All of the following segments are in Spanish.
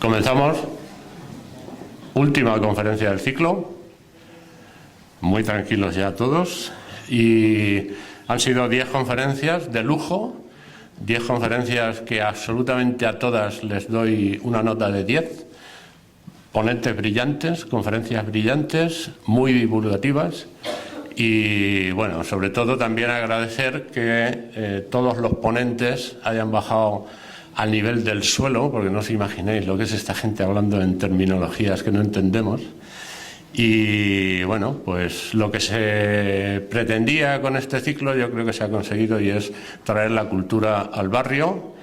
Comenzamos. Última conferencia del ciclo. Muy tranquilos ya todos. Y han sido 10 conferencias de lujo. 10 conferencias que absolutamente a todas les doy una nota de 10. Ponentes brillantes, conferencias brillantes, muy divulgativas. Y bueno, sobre todo también agradecer que todos los ponentes hayan bajado al nivel del suelo, porque no os imagináis lo que es esta gente hablando en terminologías que no entendemos. Y bueno, pues lo que se pretendía con este ciclo yo creo que se ha conseguido, y es traer la cultura al barrio,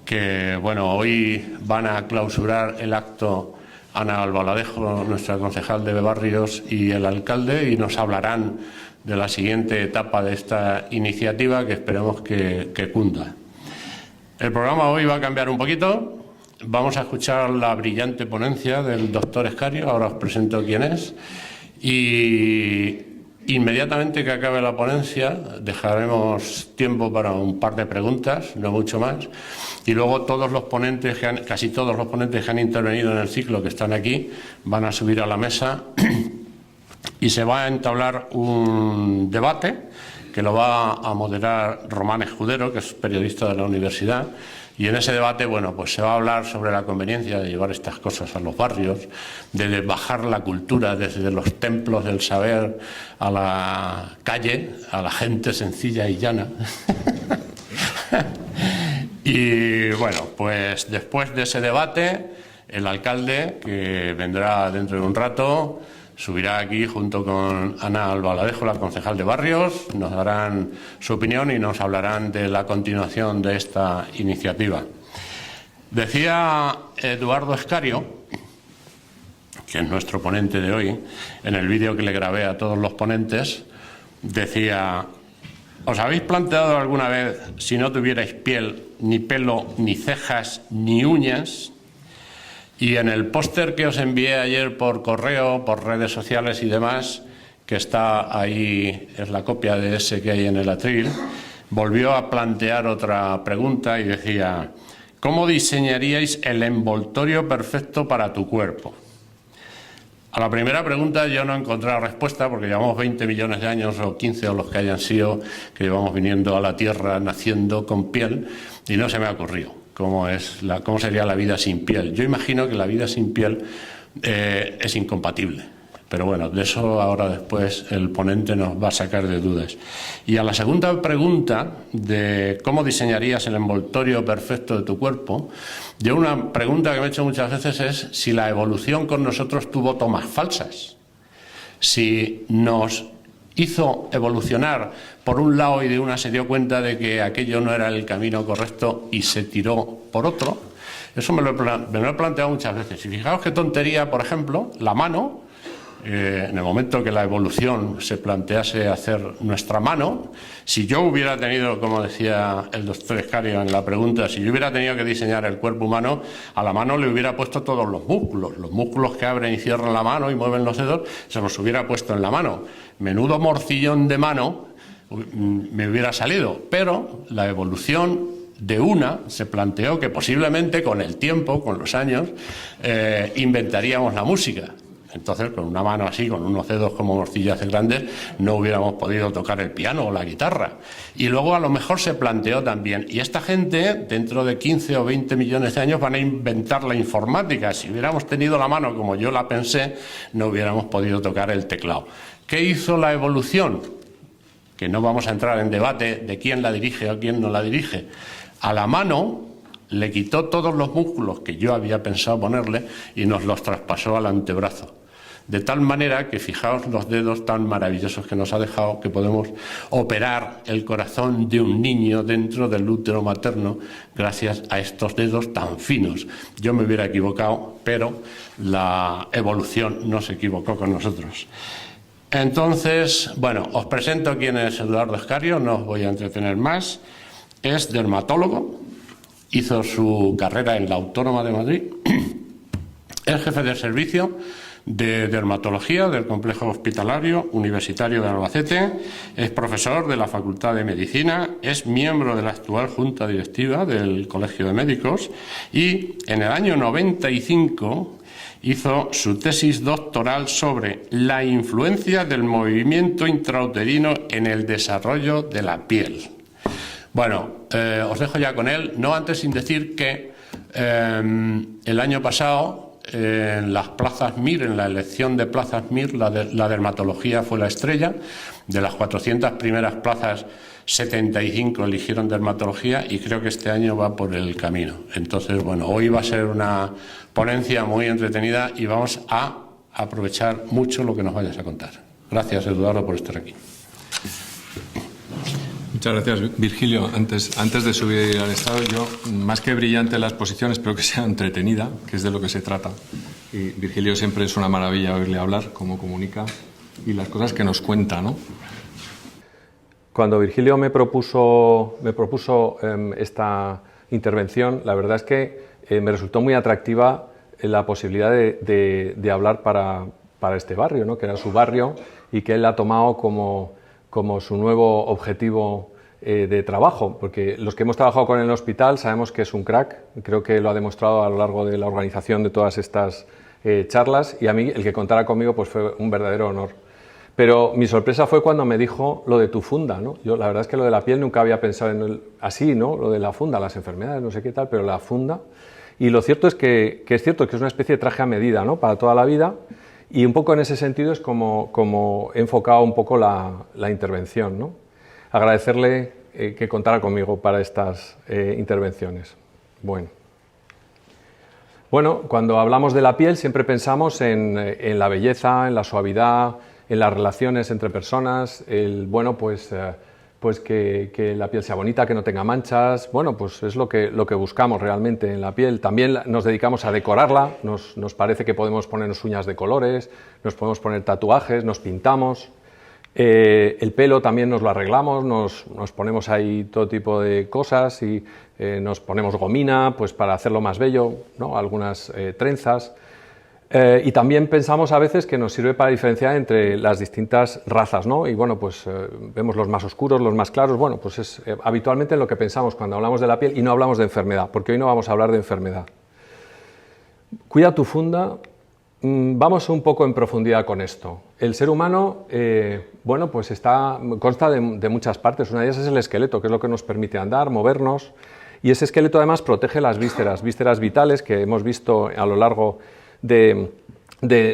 que bueno, hoy van a clausurar el acto Ana Albaladejo, nuestra concejal de barrios, y el alcalde, y nos hablarán de la siguiente etapa de esta iniciativa, que esperemos que cunda. El programa hoy va a cambiar un poquito. Vamos a escuchar la brillante ponencia del doctor Escario. Ahora os presento quién es. Y inmediatamente que acabe la ponencia dejaremos tiempo para un par de preguntas, no mucho más. Y luego todos los ponentes, casi todos los ponentes que han intervenido en el ciclo, que están aquí, van a subir a la mesa y se va a entablar un debate que lo va a moderar Román Escudero, que es periodista de la universidad. Y en ese debate, bueno, pues se va a hablar sobre la conveniencia de llevar estas cosas a los barrios, de bajar la cultura desde los templos del saber a la calle, a la gente sencilla y llana. Y bueno, pues después de ese debate, el alcalde, que vendrá dentro de un rato, subirá aquí junto con Ana Albaladejo, la concejal de barrios, nos darán su opinión y nos hablarán de la continuación de esta iniciativa. Decía Eduardo Escario, que es nuestro ponente de hoy, en el vídeo que le grabé a todos los ponentes, decía: ¿os habéis planteado alguna vez, si no tuvierais piel, ni pelo, ni cejas, ni uñas? Y en el póster que os envié ayer por correo, por redes sociales y demás, que está ahí, es la copia de ese que hay en el atril, volvió a plantear otra pregunta y decía: ¿cómo diseñaríais el envoltorio perfecto para tu cuerpo? A la primera pregunta yo no he encontrado respuesta, porque llevamos 20 millones de años, o 15 o los que hayan sido, que llevamos viniendo a la Tierra, naciendo con piel, y no se me ha ocurrido cómo sería la vida sin piel. Yo imagino que la vida sin piel es incompatible. Pero bueno, de eso ahora después el ponente nos va a sacar de dudas. Y a la segunda pregunta de cómo diseñarías el envoltorio perfecto de tu cuerpo, yo una pregunta que me he hecho muchas veces es si la evolución con nosotros tuvo tomas falsas. Si nos hizo evolucionar por un lado y de una se dio cuenta de que aquello no era el camino correcto y se tiró por otro. Eso me lo he planteado muchas veces. Y fijaos qué tontería, por ejemplo, la mano. En el momento que la evolución se plantease hacer nuestra mano, si yo hubiera tenido, como decía el doctor Escario en la pregunta, si yo hubiera tenido que diseñar el cuerpo humano, a la mano le hubiera puesto todos los músculos que abren y cierran la mano y mueven los dedos, se los hubiera puesto en la mano. Menudo morcillón de mano me hubiera salido, pero la evolución de una se planteó que posiblemente con el tiempo, con los años, inventaríamos la música. Entonces, con una mano así, con unos dedos como morcillas grandes, no hubiéramos podido tocar el piano o la guitarra. Y luego a lo mejor se planteó también, y esta gente, dentro de 15 o 20 millones de años, van a inventar la informática. Si hubiéramos tenido la mano como yo la pensé, no hubiéramos podido tocar el teclado. ¿Qué hizo la evolución? Que no vamos a entrar en debate de quién la dirige o quién no la dirige. A la mano le quitó todos los músculos que yo había pensado ponerle y nos los traspasó al antebrazo. De tal manera que fijaos los dedos tan maravillosos que nos ha dejado, que podemos operar el corazón de un niño dentro del útero materno gracias a estos dedos tan finos. Yo me hubiera equivocado, pero la evolución no se equivocó con nosotros. Entonces, bueno, os presento quién es Eduardo Escario, no os voy a entretener más. Es dermatólogo, hizo su carrera en la Autónoma de Madrid, es jefe de servicio de Dermatología del Complejo Hospitalario Universitario de Albacete, es profesor de la Facultad de Medicina, es miembro de la actual Junta Directiva del Colegio de Médicos y en el año 95 hizo su tesis doctoral sobre la influencia del movimiento intrauterino en el desarrollo de la piel. Bueno, os dejo ya con él, no antes sin decir que el año pasado en las plazas MIR, en la elección de plazas MIR, la dermatología fue la estrella. De las 400 primeras plazas, 75 eligieron dermatología y creo que este año va por el camino. Entonces, bueno, hoy va a ser una ponencia muy entretenida y vamos a aprovechar mucho lo que nos vayas a contar. Gracias, Eduardo, por estar aquí. Muchas gracias, Virgilio. Antes de subir al estrado, yo, más que brillante la exposición, espero que sea entretenida, que es de lo que se trata. Y Virgilio siempre es una maravilla oírle hablar, cómo comunica y las cosas que nos cuenta, ¿no? Cuando Virgilio me propuso esta intervención, la verdad es que me resultó muy atractiva la posibilidad de hablar para este barrio, ¿no? Que era su barrio y que él ha tomado como su nuevo objetivo de trabajo, porque los que hemos trabajado con él en el hospital sabemos que es un crack, creo que lo ha demostrado a lo largo de la organización de todas estas charlas, y a mí el que contara conmigo pues fue un verdadero honor. Pero mi sorpresa fue cuando me dijo lo de tu funda, ¿no? Yo la verdad es que lo de la piel nunca había pensado en así, ¿no? Lo de la funda, las enfermedades, no sé qué tal, pero la funda. Y lo cierto es que es una especie de traje a medida, ¿no? Para toda la vida. Y un poco en ese sentido es como he enfocado un poco la intervención, ¿no? Agradecerle que contara conmigo para estas intervenciones. Bueno, cuando hablamos de la piel siempre pensamos en la belleza, en la suavidad, en las relaciones entre personas, pues que la piel sea bonita, que no tenga manchas. Bueno, pues es lo que buscamos realmente en la piel. También nos dedicamos a decorarla, nos parece que podemos ponernos uñas de colores, nos podemos poner tatuajes, nos pintamos. El pelo también nos lo arreglamos, nos ponemos ahí todo tipo de cosas y nos ponemos gomina pues para hacerlo más bello, ¿no? Algunas trenzas. Y también pensamos a veces que nos sirve para diferenciar entre las distintas razas, ¿no? Y bueno, pues vemos los más oscuros, los más claros. Bueno, pues es habitualmente en lo que pensamos cuando hablamos de la piel y no hablamos de enfermedad, porque hoy no vamos a hablar de enfermedad. Cuida tu funda. Vamos un poco en profundidad con esto. El ser humano, pues consta de muchas partes. Una de ellas es el esqueleto, que es lo que nos permite andar, movernos. Y ese esqueleto además protege las vísceras vitales que hemos visto a lo largo de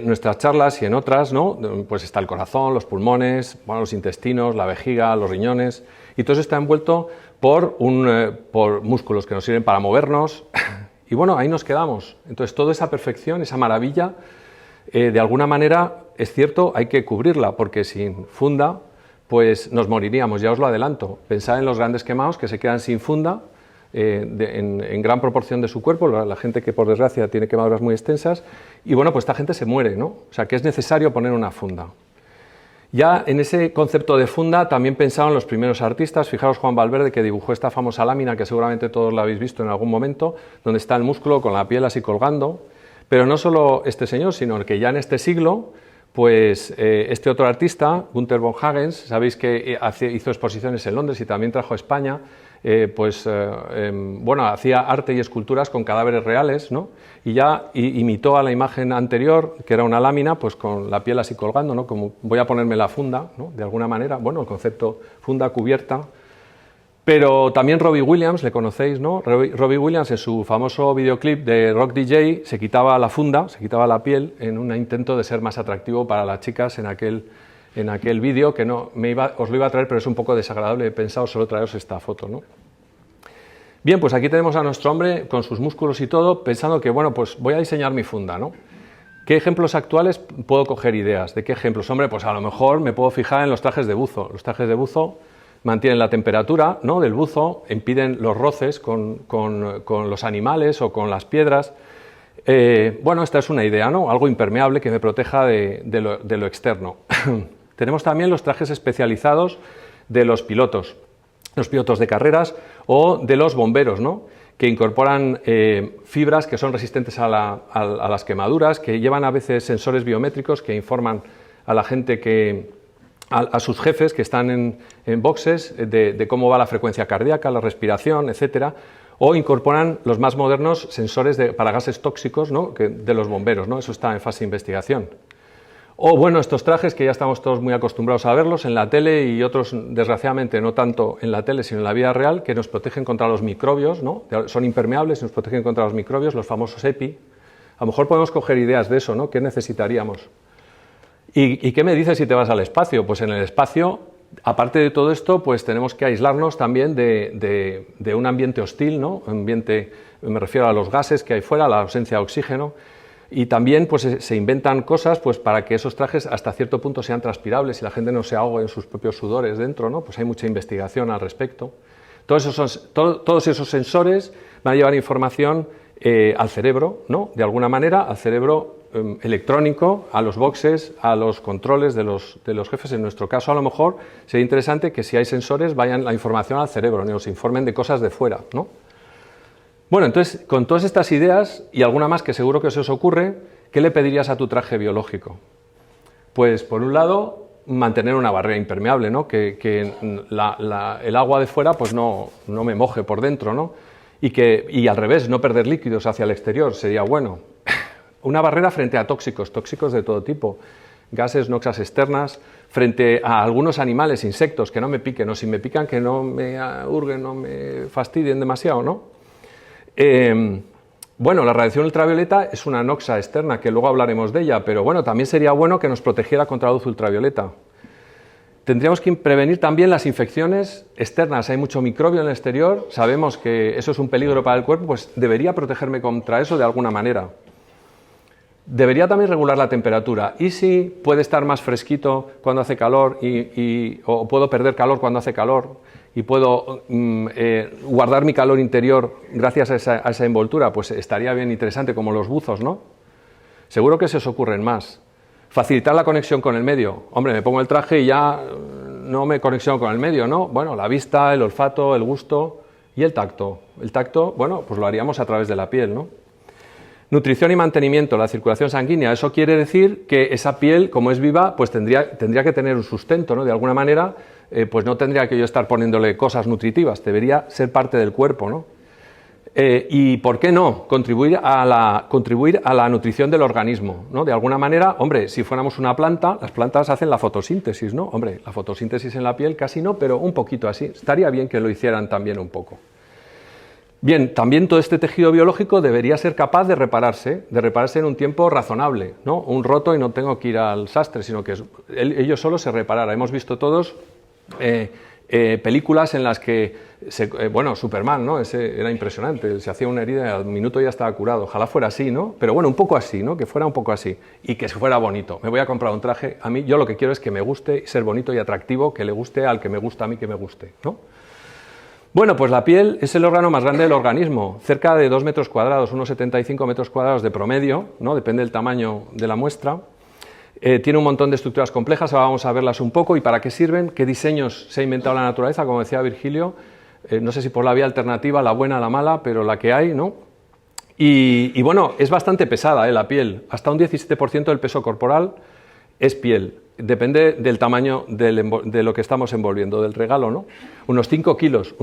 nuestras charlas y en otras, ¿no? Pues está el corazón, los pulmones, los intestinos, la vejiga, los riñones, y todo eso está envuelto por músculos que nos sirven para movernos, y bueno, ahí nos quedamos. Entonces toda esa perfección, esa maravilla, de alguna manera, es cierto, hay que cubrirla, porque sin funda, pues nos moriríamos, ya os lo adelanto. Pensad en los grandes quemados que se quedan sin funda, en gran proporción de su cuerpo, la gente que por desgracia tiene quemaduras muy extensas, y bueno, pues esta gente se muere, ¿no? O sea, que es necesario poner una funda. Ya en ese concepto de funda también pensaban los primeros artistas. Fijaros Juan Valverde, que dibujó esta famosa lámina que seguramente todos la habéis visto en algún momento, donde está el músculo con la piel así colgando. Pero no solo este señor, sino que ya en este siglo, pues este otro artista, Günther von Hagens, sabéis que hizo exposiciones en Londres y también trajo a España, hacía arte y esculturas con cadáveres reales, ¿no? Y ya imitó a la imagen anterior, que era una lámina, pues con la piel así colgando, ¿no? Como voy a ponerme la funda, ¿no? De alguna manera, bueno, el concepto funda cubierta. Pero también Robbie Williams, le conocéis, ¿no? Robbie Williams en su famoso videoclip de Rock DJ se quitaba la funda, se quitaba la piel en un intento de ser más atractivo para las chicas en aquel vídeo, que no os lo iba a traer, pero es un poco desagradable, he pensado solo traeros esta foto, ¿no? Bien, pues aquí tenemos a nuestro hombre con sus músculos y todo, pensando que, bueno, pues voy a diseñar mi funda, ¿no? ¿Qué ejemplos actuales puedo coger ideas? ¿De qué ejemplos? Hombre, pues a lo mejor me puedo fijar en los trajes de buzo. Los trajes de buzo mantienen la temperatura, ¿no?, del buzo, impiden los roces con los animales o con las piedras. Esta es una idea, ¿no? Algo impermeable que me proteja de lo externo. Tenemos también los trajes especializados de los pilotos de carreras o de los bomberos, ¿no?, que incorporan fibras que son resistentes a las quemaduras, que llevan a veces sensores biométricos que informan a la gente a sus jefes que están en boxes de cómo va la frecuencia cardíaca, la respiración, etcétera, o incorporan los más modernos sensores para gases tóxicos, ¿no?, de los bomberos, ¿no? Eso está en fase de investigación. O bueno, estos trajes que ya estamos todos muy acostumbrados a verlos en la tele y otros, desgraciadamente, no tanto en la tele, sino en la vida real, que nos protegen contra los microbios, ¿no? Son impermeables y nos protegen contra los microbios, los famosos EPI. A lo mejor podemos coger ideas de eso, ¿no? ¿Qué necesitaríamos? ¿Y qué me dices si te vas al espacio? Pues en el espacio, aparte de todo esto, pues tenemos que aislarnos también de un ambiente hostil, ¿no? Me refiero a los gases que hay fuera, a la ausencia de oxígeno. Y también pues, se inventan cosas pues, para que esos trajes hasta cierto punto sean transpirables y la gente no se ahogue en sus propios sudores dentro, ¿no? Pues hay mucha investigación al respecto. Todos esos sensores van a llevar información al cerebro, ¿no? De alguna manera, al cerebro electrónico, a los boxes, a los controles de los jefes. En nuestro caso, a lo mejor, sería interesante que si hay sensores vayan la información al cerebro, nos informen de cosas de fuera, ¿no? Bueno, entonces, con todas estas ideas, y alguna más que seguro que se os ocurre, ¿qué le pedirías a tu traje biológico? Pues, por un lado, mantener una barrera impermeable, ¿no? Que el agua de fuera pues no me moje por dentro, ¿no? Y al revés, no perder líquidos hacia el exterior, sería bueno. Una barrera frente a tóxicos de todo tipo, gases, noxas externas, frente a algunos animales, insectos, que no me piquen, o si me pican, que no me hurguen, no me fastidien demasiado, ¿no? Bueno, la radiación ultravioleta es una noxa externa, que luego hablaremos de ella, pero bueno, también sería bueno que nos protegiera contra la luz ultravioleta. Tendríamos que prevenir también las infecciones externas. Hay mucho microbio en el exterior, sabemos que eso es un peligro para el cuerpo, pues debería protegerme contra eso de alguna manera. Debería también regular la temperatura. ¿Y si puede estar más fresquito cuando hace calor o puedo perder calor cuando hace calor? Y puedo guardar mi calor interior gracias a esa envoltura, pues estaría bien interesante, como los buzos, ¿no? Seguro que se os ocurren más. Facilitar la conexión con el medio. Hombre, me pongo el traje y ya no me conexiono con el medio, ¿no? Bueno, la vista, el olfato, el gusto y el tacto. El tacto, bueno, pues lo haríamos a través de la piel, ¿no? Nutrición y mantenimiento, la circulación sanguínea. Eso quiere decir que esa piel, como es viva, pues tendría que tener un sustento, ¿no? De alguna manera, pues no tendría que yo estar poniéndole cosas nutritivas, debería ser parte del cuerpo, ¿no? Y ¿por qué no? Contribuir a la nutrición del organismo, ¿no? De alguna manera, hombre, si fuéramos una planta, las plantas hacen la fotosíntesis, ¿no? Hombre, la fotosíntesis en la piel casi no, pero un poquito así. Estaría bien que lo hicieran también un poco. Bien, también todo este tejido biológico debería ser capaz de repararse en un tiempo razonable, ¿no? Un roto y no tengo que ir al sastre, sino que ello solo se reparara. Hemos visto todos películas en las que, bueno, Superman, ¿no? Ese era impresionante, se hacía una herida y al minuto ya estaba curado. Ojalá fuera así, ¿no? Pero bueno, un poco así, ¿no? Que fuera un poco así y que fuera bonito. Me voy a comprar un traje, a mí yo lo que quiero es que me guste, ser bonito y atractivo, que le guste al que me gusta, a mí que me guste, ¿no? Bueno, pues la piel es el órgano más grande del organismo, cerca de 2 metros cuadrados, unos 75 metros cuadrados de promedio, ¿no? Depende del tamaño de la muestra. Tiene un montón de estructuras complejas, ahora vamos a verlas un poco y para qué sirven, qué diseños se ha inventado la naturaleza, como decía Virgilio, no sé si por la vía alternativa, la buena, la mala, pero la que hay, ¿no? Y bueno, es bastante pesada, la piel, hasta un 17% del peso corporal es piel. Depende del tamaño de lo que estamos envolviendo, del regalo, ¿no? Unos 5 kilos.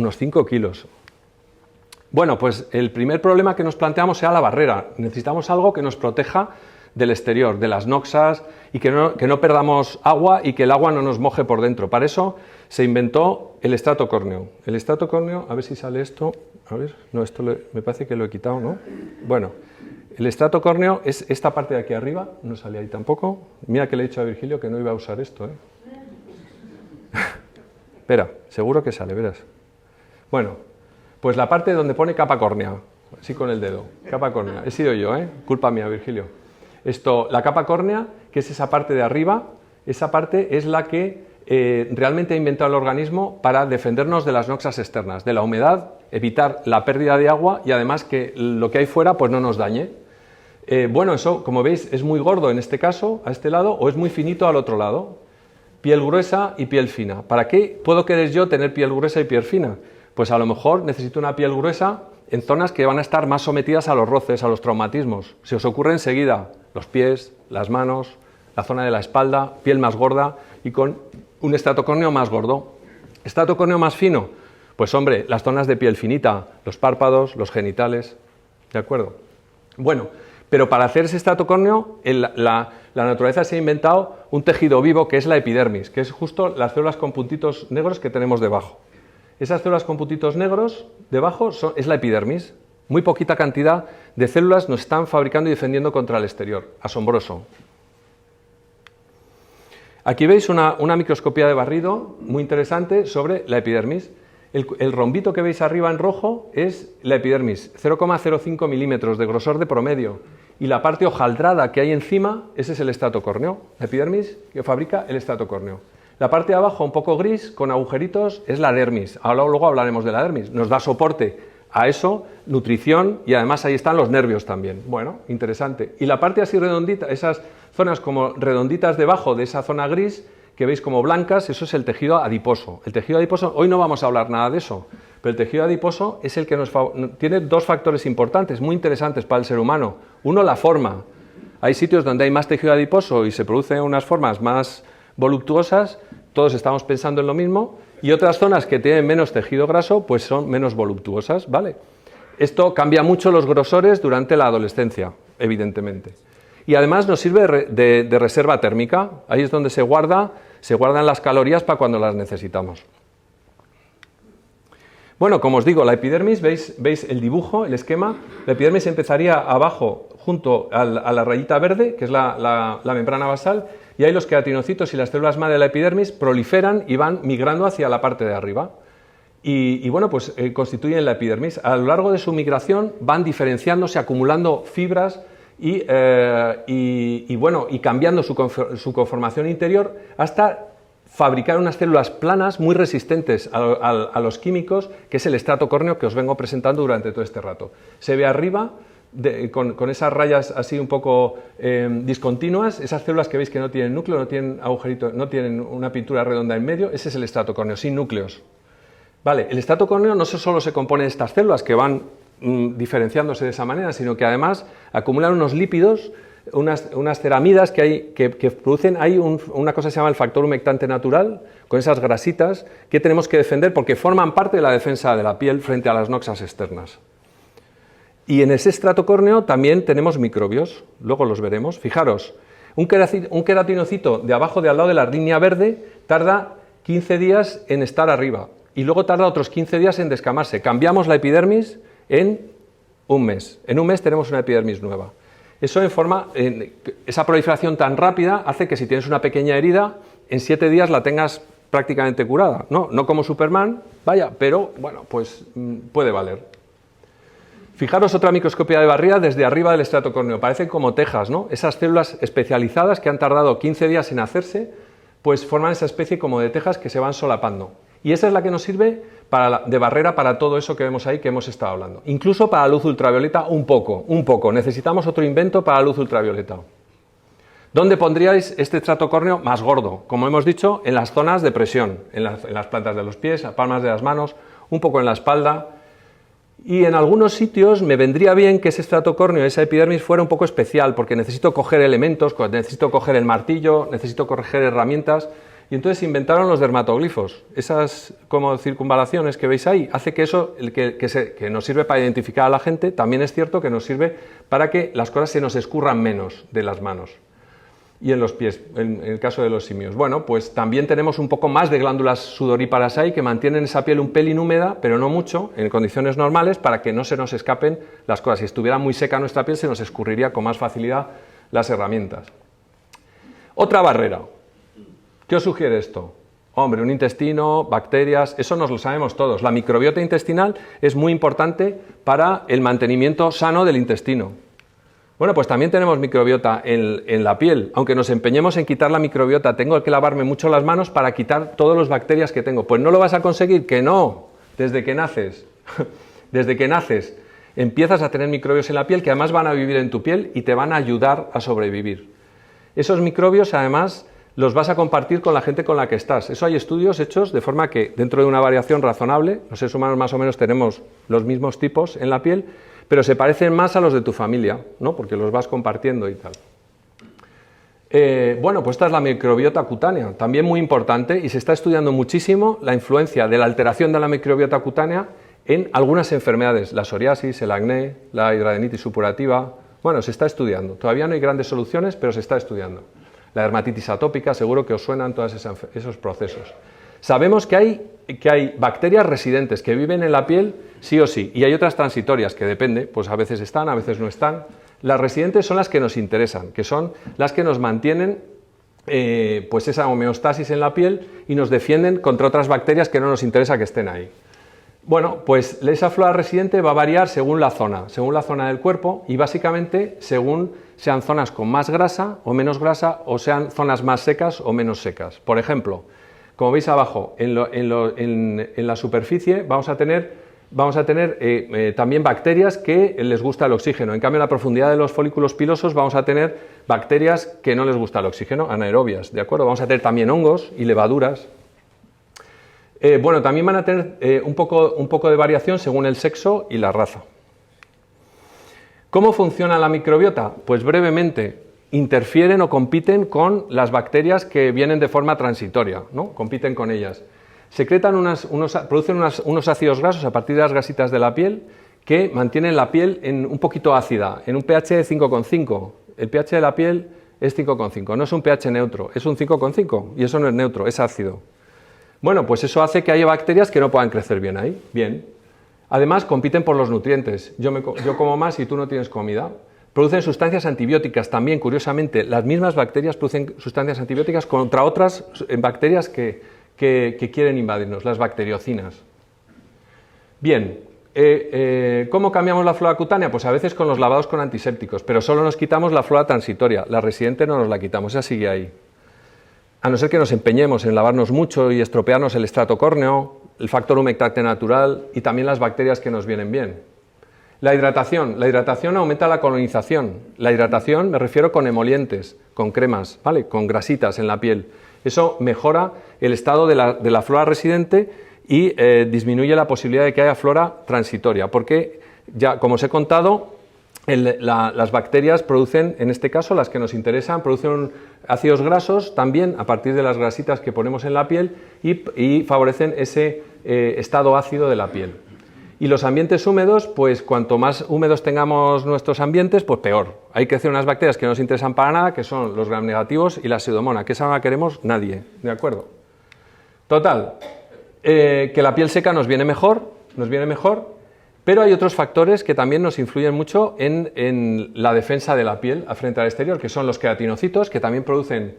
Bueno, pues el primer problema que nos planteamos sea la barrera. Necesitamos algo que nos proteja del exterior, de las noxas, y que no perdamos agua y que el agua no nos moje por dentro. Para eso se inventó el estrato córneo. El estrato córneo, a ver si sale esto. A ver, no, esto me parece que lo he quitado, ¿no? Bueno. El estrato córneo es esta parte de aquí arriba, no sale ahí tampoco. Mira que le he dicho a Virgilio que no iba a usar esto, ¿eh? Espera, seguro que sale, verás. Bueno, pues la parte donde pone capa córnea, así con el dedo, capa córnea. He sido yo, ¿eh? Culpa mía, Virgilio. La capa córnea, que es esa parte de arriba, esa parte es la que realmente ha inventado el organismo para defendernos de las noxas externas, de la humedad, evitar la pérdida de agua y además que lo que hay fuera pues no nos dañe. Bueno, eso, como veis, es muy gordo en este caso, a este lado, o es muy finito al otro lado. Piel gruesa y piel fina. ¿Para qué puedo querer yo tener piel gruesa y piel fina? Pues a lo mejor necesito una piel gruesa en zonas que van a estar más sometidas a los roces, a los traumatismos. Se os ocurre enseguida los pies, las manos, la zona de la espalda, piel más gorda y con un estatocórneo más gordo. ¿Estatocórneo más fino? Pues hombre, las zonas de piel finita, los párpados, los genitales, ¿de acuerdo? Bueno, pero para hacer ese estatocórneo, la naturaleza se ha inventado un tejido vivo que es la epidermis, que es justo las células con puntitos negros que tenemos debajo. Esas células con puntitos negros debajo es la epidermis. Muy poquita cantidad de células nos están fabricando y defendiendo contra el exterior. Asombroso. Aquí veis una microscopía de barrido muy interesante sobre la epidermis. El rombito que veis arriba en rojo es la epidermis, 0,05 milímetros de grosor de promedio. Y la parte hojaldrada que hay encima, ese es el estatocórneo. La epidermis que fabrica el estatocórneo. La parte de abajo, un poco gris, con agujeritos, es la dermis. Ahora luego hablaremos de la dermis. Nos da soporte a eso, nutrición, y además ahí están los nervios también. Bueno, interesante. Y la parte así redondita, esas zonas como redonditas debajo de esa zona gris, que veis como blancas, eso es el tejido adiposo. El tejido adiposo, hoy no vamos a hablar nada de eso, pero el tejido adiposo es el que tiene dos factores importantes, muy interesantes para el ser humano. Uno, la forma. Hay sitios donde hay más tejido adiposo y se producen unas formas más voluptuosas, todos estamos pensando en lo mismo, y otras zonas que tienen menos tejido graso, pues son menos voluptuosas, ¿vale? Esto cambia mucho los grosores durante la adolescencia, evidentemente. Y además nos sirve de reserva térmica, ahí es donde se guardan las calorías para cuando las necesitamos. Bueno, como os digo, la epidermis, veis el dibujo, el esquema, la epidermis empezaría abajo junto a la rayita verde, que es la membrana basal, y ahí los queratinocitos y las células madre de la epidermis proliferan y van migrando hacia la parte de arriba. Y bueno, pues constituyen la epidermis. A lo largo de su migración van diferenciándose, acumulando fibras y cambiando su conformación interior hasta fabricar unas células planas muy resistentes a los químicos, que es el estrato córneo que os vengo presentando durante todo este rato. Se ve arriba, con esas rayas así un poco discontinuas, esas células que veis que no tienen núcleo, no tienen agujerito, no tienen una pintura redonda en medio, ese es el estrato córneo, sin núcleos. Vale, el estrato córneo no solo se compone de estas células que van diferenciándose de esa manera, sino que además acumulan unos lípidos, unas ceramidas que producen ahí una cosa que se llama el factor humectante natural, con esas grasitas que tenemos que defender porque forman parte de la defensa de la piel frente a las noxas externas. Y en ese estrato córneo también tenemos microbios, luego los veremos. Fijaros, un queratinocito de abajo, de al lado de la línea verde, tarda 15 días en estar arriba y luego tarda otros 15 días en descamarse. Cambiamos la epidermis en un mes. En un mes tenemos una epidermis nueva. Eso esa proliferación tan rápida hace que si tienes una pequeña herida, en 7 días la tengas prácticamente curada. No como Superman, vaya, pero bueno, pues puede valer. Fijaros otra microscopía de barrida desde arriba del estrato córneo. Parecen como tejas, ¿no? Esas células especializadas que han tardado 15 días en hacerse, pues forman esa especie como de tejas que se van solapando. Y esa es la que nos sirve de barrera para todo eso que vemos ahí que hemos estado hablando. Incluso para la luz ultravioleta un poco. Necesitamos otro invento para la luz ultravioleta. ¿Dónde pondríais este estrato córneo más gordo? Como hemos dicho, en las zonas de presión, en las plantas de los pies, las palmas de las manos, un poco en la espalda. Y en algunos sitios me vendría bien que ese estrato córneo, esa epidermis, fuera un poco especial, porque necesito coger elementos, necesito coger el martillo, necesito coger herramientas. Y entonces inventaron los dermatoglifos. Esas como circunvalaciones que veis ahí, hace que eso, que nos sirve para identificar a la gente, también es cierto que nos sirve para que las cosas se nos escurran menos de las manos. Y en los pies, en el caso de los simios. Bueno, pues también tenemos un poco más de glándulas sudoríparas ahí que mantienen esa piel un pelín húmeda, pero no mucho, en condiciones normales, para que no se nos escapen las cosas. Si estuviera muy seca nuestra piel, se nos escurriría con más facilidad las herramientas. Otra barrera. ¿Qué os sugiere esto? Hombre, un intestino, bacterias, eso nos lo sabemos todos. La microbiota intestinal es muy importante para el mantenimiento sano del intestino. Bueno, pues también tenemos microbiota en la piel. Aunque nos empeñemos en quitar la microbiota, tengo que lavarme mucho las manos para quitar todas las bacterias que tengo. Pues no lo vas a conseguir, que no, desde que naces. Desde que naces empiezas a tener microbios en la piel que además van a vivir en tu piel y te van a ayudar a sobrevivir. Esos microbios además los vas a compartir con la gente con la que estás. Eso hay estudios hechos de forma que dentro de una variación razonable, los seres humanos más o menos tenemos los mismos tipos en la piel, pero se parecen más a los de tu familia, ¿no? Porque los vas compartiendo y tal. Bueno, pues esta es la microbiota cutánea, también muy importante, y se está estudiando muchísimo la influencia de la alteración de la microbiota cutánea en algunas enfermedades, la psoriasis, el acné, la hidradenitis supurativa. Bueno, se está estudiando, todavía no hay grandes soluciones, pero se está estudiando. La dermatitis atópica, seguro que os suenan todos esos procesos. Sabemos que hay bacterias residentes que viven en la piel sí o sí, y hay otras transitorias que depende, pues a veces están, a veces no están. Las residentes son las que nos interesan, que son las que nos mantienen pues esa homeostasis en la piel y nos defienden contra otras bacterias que no nos interesa que estén ahí. Bueno, pues esa flora residente va a variar según la zona del cuerpo y básicamente según sean zonas con más grasa o menos grasa o sean zonas más secas o menos secas. Por ejemplo, como veis abajo, en la superficie vamos a tener también bacterias que les gusta el oxígeno. En cambio, en la profundidad de los folículos pilosos vamos a tener bacterias que no les gusta el oxígeno, anaerobias, ¿de acuerdo? Vamos a tener también hongos y levaduras. Bueno, también van a tener un poco de variación según el sexo y la raza. ¿Cómo funciona la microbiota? Pues brevemente, interfieren o compiten con las bacterias que vienen de forma transitoria, ¿no? Compiten con ellas. Producen unos ácidos grasos a partir de las grasitas de la piel que mantienen la piel un poquito ácida, en un pH de 5,5. El pH de la piel es 5,5, no es un pH neutro, es un 5,5 y eso no es neutro, es ácido. Bueno, pues eso hace que haya bacterias que no puedan crecer bien ahí. Bien. Además, compiten por los nutrientes. Yo como más y tú no tienes comida. Producen sustancias antibióticas también, curiosamente. Las mismas bacterias producen sustancias antibióticas contra otras bacterias que quieren invadirnos, las bacteriocinas. Bien. ¿Cómo cambiamos la flora cutánea? Pues a veces con los lavados con antisépticos, pero solo nos quitamos la flora transitoria. La residente no nos la quitamos, esa sigue ahí. A no ser que nos empeñemos en lavarnos mucho y estropearnos el estrato córneo, el factor humectante natural y también las bacterias que nos vienen bien. La hidratación aumenta la colonización. La hidratación me refiero con emolientes, con cremas, ¿vale? Con grasitas en la piel. Eso mejora el estado de la flora residente y disminuye la posibilidad de que haya flora transitoria, porque ya, como os he contado, las bacterias producen, en este caso las que nos interesan, producen ácidos grasos también a partir de las grasitas que ponemos en la piel y favorecen ese estado ácido de la piel. Y los ambientes húmedos, pues cuanto más húmedos tengamos nuestros ambientes, pues peor. Hay que hacer unas bacterias que no nos interesan para nada, que son los gram negativos y la pseudomonas, que esa no la queremos nadie, ¿de acuerdo? Total, que la piel seca nos viene mejor, pero hay otros factores que también nos influyen mucho en la defensa de la piel frente al exterior, que son los queratinocitos, que también producen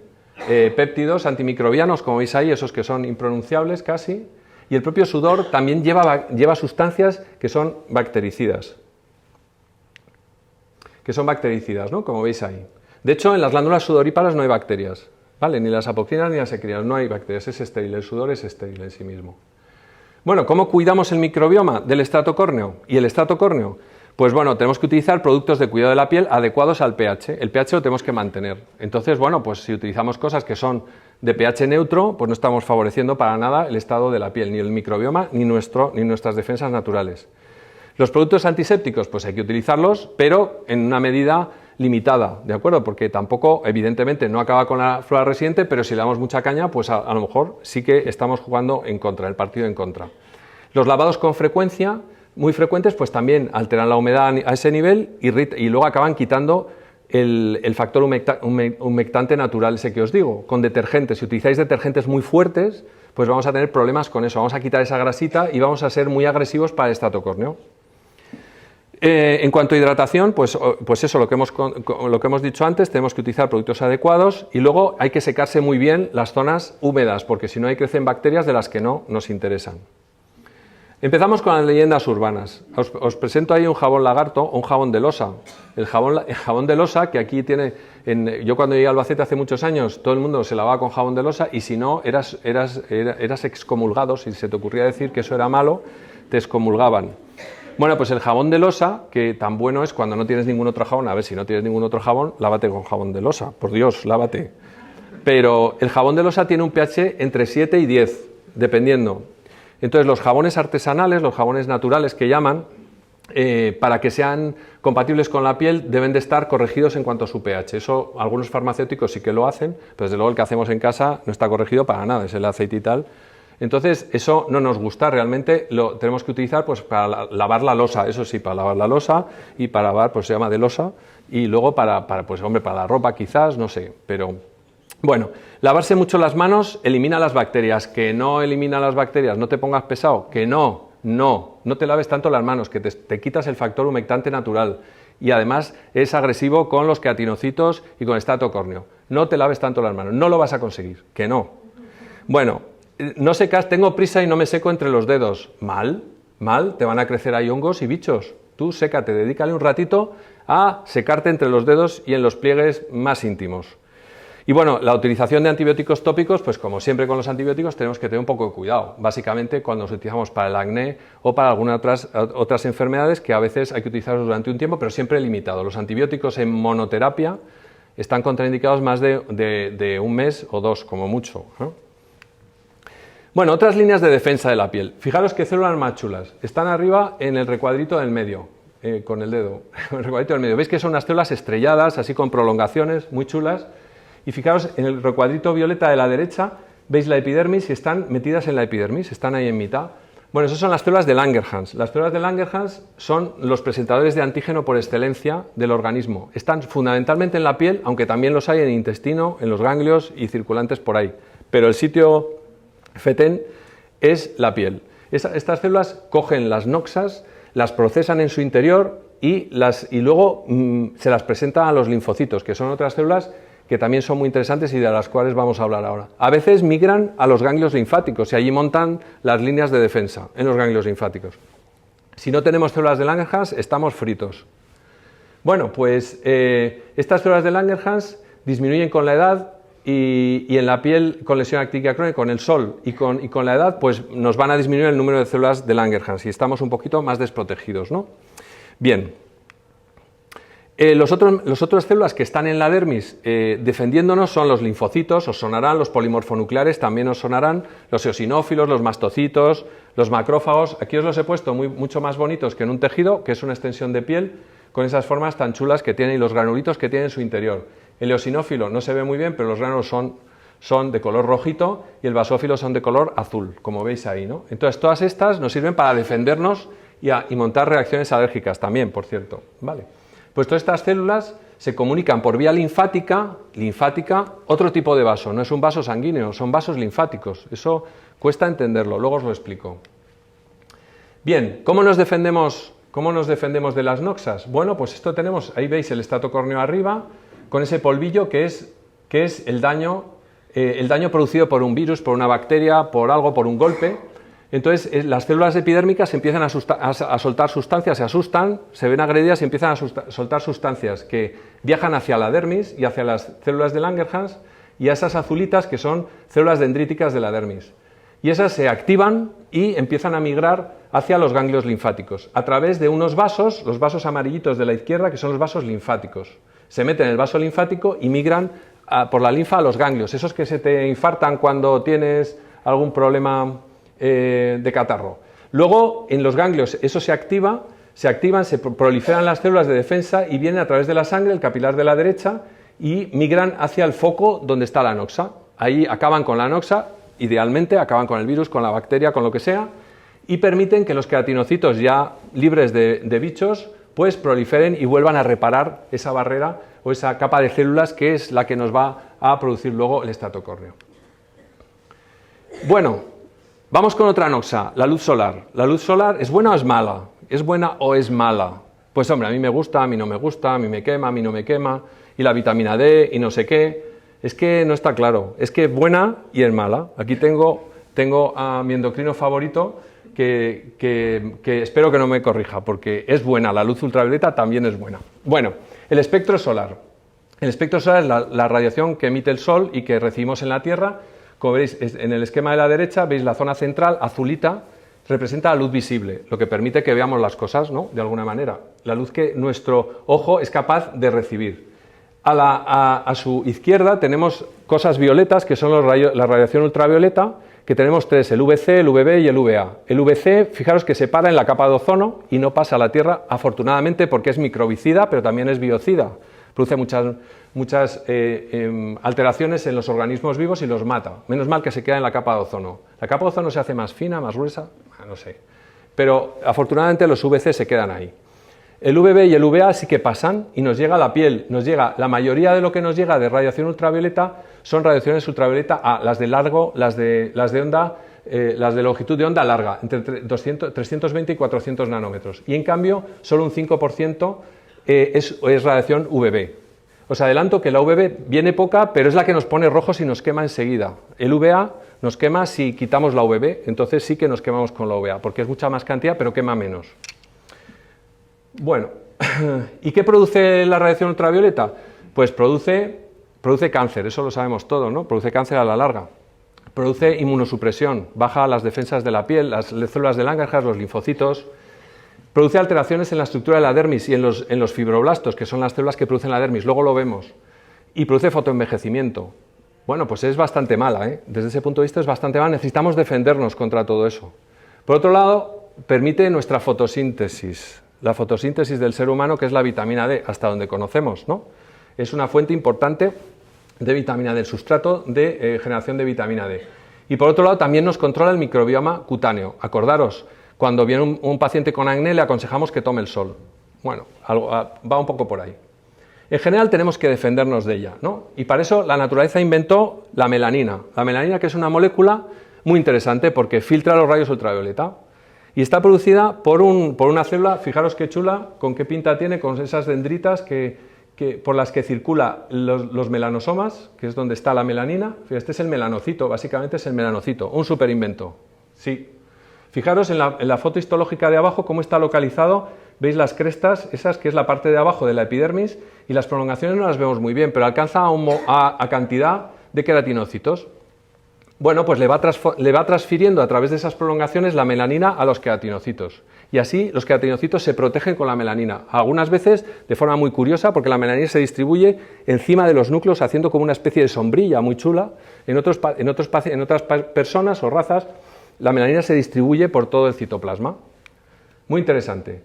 péptidos antimicrobianos, como veis ahí, esos que son impronunciables casi, y el propio sudor también lleva sustancias que son bactericidas, ¿no? Como veis ahí. De hecho, en las glándulas sudoríparas no hay bacterias, ¿vale? Ni las apocrinas ni las ecrinas, no hay bacterias, es estéril, el sudor es estéril en sí mismo. Bueno, ¿cómo cuidamos el microbioma del estrato córneo y el estrato córneo? Pues bueno, tenemos que utilizar productos de cuidado de la piel adecuados al pH. El pH lo tenemos que mantener. Entonces, bueno, pues si utilizamos cosas que son de pH neutro, pues no estamos favoreciendo para nada el estado de la piel, ni el microbioma, ni nuestras defensas naturales. Los productos antisépticos, pues hay que utilizarlos, pero en una medida limitada, ¿de acuerdo? Porque tampoco, evidentemente, no acaba con la flora residente, pero si le damos mucha caña, pues a lo mejor sí que estamos jugando en contra, el partido en contra. Los lavados con frecuencia, muy frecuentes, pues también alteran la humedad a ese nivel y luego acaban quitando el factor humectante natural ese que os digo. Con detergentes, si utilizáis detergentes muy fuertes, pues vamos a tener problemas con eso, vamos a quitar esa grasita y vamos a ser muy agresivos para el estrato córneo. En cuanto a hidratación, pues eso, lo que hemos dicho antes, tenemos que utilizar productos adecuados y luego hay que secarse muy bien las zonas húmedas, porque si no ahí crecen bacterias de las que no nos interesan. Empezamos con las leyendas urbanas. Os presento ahí un jabón lagarto o un jabón de losa. El jabón de losa, que aquí tiene, yo cuando llegué a Albacete hace muchos años, todo el mundo se lavaba con jabón de losa y si no, eras excomulgado, si se te ocurría decir que eso era malo, te excomulgaban. Bueno, pues el jabón de losa, que tan bueno es cuando no tienes ningún otro jabón, a ver, si no tienes ningún otro jabón, lávate con jabón de losa, por Dios, lávate. pero el jabón de losa tiene un pH entre 7 y 10, dependiendo. Entonces los jabones artesanales, los jabones naturales que llaman, para que sean compatibles con la piel deben de estar corregidos en cuanto a su pH. Eso algunos farmacéuticos sí que lo hacen, pero desde luego el que hacemos en casa no está corregido para nada, es el aceite y tal. Entonces eso no nos gusta, realmente lo tenemos que utilizar pues para lavar la losa, eso sí, para lavar la losa y para lavar, pues se llama de losa, y luego para la ropa quizás, no sé, pero bueno, lavarse mucho las manos elimina las bacterias, que no elimina las bacterias, no te pongas pesado, que no te laves tanto las manos, que te quitas el factor humectante natural y además es agresivo con los queratinocitos y con el estatocórneo. No te laves tanto las manos, no lo vas a conseguir, que no. Bueno, no secas, tengo prisa y no me seco entre los dedos. Mal, te van a crecer ahí hongos y bichos. Tú sécate, dedícale un ratito a secarte entre los dedos y en los pliegues más íntimos. Y bueno, la utilización de antibióticos tópicos, pues como siempre con los antibióticos tenemos que tener un poco de cuidado. Básicamente cuando los utilizamos para el acné o para algunas otras enfermedades que a veces hay que utilizarlos durante un tiempo, pero siempre limitado. Los antibióticos en monoterapia están contraindicados más de un mes o dos, como mucho, ¿no? Bueno, otras líneas de defensa de la piel. Fijaros qué células más chulas. Están arriba en el recuadrito del medio, con el dedo. El recuadrito del medio. ¿Veis que son unas células estrelladas, así con prolongaciones, muy chulas? Y fijaros, en el recuadrito violeta de la derecha, veis la epidermis y están metidas en la epidermis, están ahí en mitad. Bueno, esas son las células de Langerhans. Las células de Langerhans son los presentadores de antígeno por excelencia del organismo. Están fundamentalmente en la piel, aunque también los hay en el intestino, en los ganglios y circulantes por ahí. Pero el sitio fetén es la piel. Estas células cogen las noxas, las procesan en su interior y luego se las presentan a los linfocitos, que son otras células que también son muy interesantes y de las cuales vamos a hablar ahora. A veces migran a los ganglios linfáticos y allí montan las líneas de defensa en los ganglios linfáticos. Si no tenemos células de Langerhans, estamos fritos. Bueno, pues estas células de Langerhans disminuyen con la edad y en la piel con lesión actínica crónica, con el sol y con la edad, pues nos van a disminuir el número de células de Langerhans y estamos un poquito más desprotegidos, ¿no? Bien. Los otras células que están en la dermis defendiéndonos son los linfocitos, os sonarán, los polimorfonucleares también os sonarán, los eosinófilos, los mastocitos, los macrófagos. Aquí os los he puesto mucho más bonitos que en un tejido, que es una extensión de piel, con esas formas tan chulas que tiene y los granulitos que tiene en su interior. El eosinófilo no se ve muy bien, pero los granulos son de color rojito y el basófilo son de color azul, como veis ahí, ¿no? Entonces todas estas nos sirven para defendernos y montar reacciones alérgicas también, por cierto, ¿vale? Pues todas estas células se comunican por vía linfática, otro tipo de vaso, no es un vaso sanguíneo, son vasos linfáticos, eso cuesta entenderlo, luego os lo explico. Bien, ¿cómo nos defendemos de las noxas? Bueno, pues esto tenemos, ahí veis el estatocórneo arriba, con ese polvillo que es el daño producido por un virus, por una bacteria, por algo, por un golpe. Entonces las células epidérmicas empiezan a soltar sustancias, se asustan, se ven agredidas y empiezan a soltar sustancias que viajan hacia la dermis y hacia las células de Langerhans y a esas azulitas que son células dendríticas de la dermis. Y esas se activan y empiezan a migrar hacia los ganglios linfáticos a través de unos vasos, los vasos amarillitos de la izquierda, que son los vasos linfáticos. Se meten en el vaso linfático y migran por la linfa a los ganglios, esos que se te infartan cuando tienes algún problema de catarro. Luego en los ganglios eso se activan, se proliferan las células de defensa y vienen a través de la sangre, el capilar de la derecha, y migran hacia el foco donde está la noxa. Ahí acaban con la noxa, idealmente acaban con el virus, con la bacteria, con lo que sea, y permiten que los queratinocitos ya libres de bichos pues proliferen y vuelvan a reparar esa barrera o esa capa de células que es la que nos va a producir luego el estatocórneo. Bueno, vamos con otra noxa, la luz solar. ¿La luz solar es buena o es mala? ¿Es buena o es mala? Pues hombre, a mí me gusta, a mí no me gusta, a mí me quema, a mí no me quema, y la vitamina D y no sé qué. Es que no está claro, es que es buena y es mala. Aquí tengo a mi endocrino favorito que espero que no me corrija, porque es buena, la luz ultravioleta también es buena. Bueno, el espectro solar. El espectro solar es la radiación que emite el Sol y que recibimos en la Tierra. Como veis, en el esquema de la derecha, veis la zona central, azulita, representa la luz visible, lo que permite que veamos las cosas, ¿no? De alguna manera. La luz que nuestro ojo es capaz de recibir. A su izquierda tenemos cosas violetas, que son la radiación ultravioleta, que tenemos tres, el VC, el VB y el VA. El VC, fijaros que se para en la capa de ozono y no pasa a la Tierra, afortunadamente, porque es microbicida, pero también es biocida. Produce muchas alteraciones en los organismos vivos y los mata. Menos mal que se queda en la capa de ozono. La capa de ozono se hace más fina, más gruesa, no sé. Pero afortunadamente los VC se quedan ahí. El VB y el VA sí que pasan y nos llega a la piel. La mayoría de lo que nos llega de radiación ultravioleta son radiaciones ultravioleta A, las de largo, las de onda, las de longitud de onda larga, entre 320 y 400 nanómetros. Y en cambio, solo un 5% es radiación VB. Os adelanto que la VB viene poca, pero es la que nos pone rojos y nos quema enseguida. El VA nos quema si quitamos la VB, entonces sí que nos quemamos con la VA, porque es mucha más cantidad, pero quema menos. Bueno, ¿y qué produce la radiación ultravioleta? Pues produce cáncer, eso lo sabemos todos, ¿no? Produce cáncer a la larga. Produce inmunosupresión, baja las defensas de la piel, las células de Langerhans, los linfocitos. Produce alteraciones en la estructura de la dermis y en los fibroblastos, que son las células que producen la dermis, luego lo vemos. Y produce fotoenvejecimiento. Bueno, pues es bastante mala, ¿eh? Desde ese punto de vista es bastante mala, necesitamos defendernos contra todo eso. Por otro lado, permite nuestra fotosíntesis. La fotosíntesis del ser humano, que es la vitamina D, hasta donde conocemos, ¿no? Es una fuente importante de vitamina D, el sustrato de generación de vitamina D. Y por otro lado, también nos controla el microbioma cutáneo. Acordaros, cuando viene un paciente con acné, le aconsejamos que tome el sol. Bueno, va un poco por ahí. En general tenemos que defendernos de ella, ¿no? Y para eso la naturaleza inventó la melanina. La melanina, que es una molécula muy interesante porque filtra los rayos ultravioleta. Y está producida por una célula, fijaros qué chula, con qué pinta tiene, con esas dendritas por las que circula los melanosomas, que es donde está la melanina. Este es el melanocito, básicamente es el melanocito, un superinvento. Sí. Fijaros en la foto histológica de abajo cómo está localizado, veis las crestas, esas que es la parte de abajo de la epidermis, y las prolongaciones no las vemos muy bien, pero alcanza a cantidad de queratinocitos. Bueno, pues le va transfiriendo a través de esas prolongaciones la melanina a los queratinocitos. Y así los queratinocitos se protegen con la melanina. Algunas veces de forma muy curiosa, porque la melanina se distribuye encima de los núcleos haciendo como una especie de sombrilla muy chula. En otras personas o razas, la melanina se distribuye por todo el citoplasma. Muy interesante.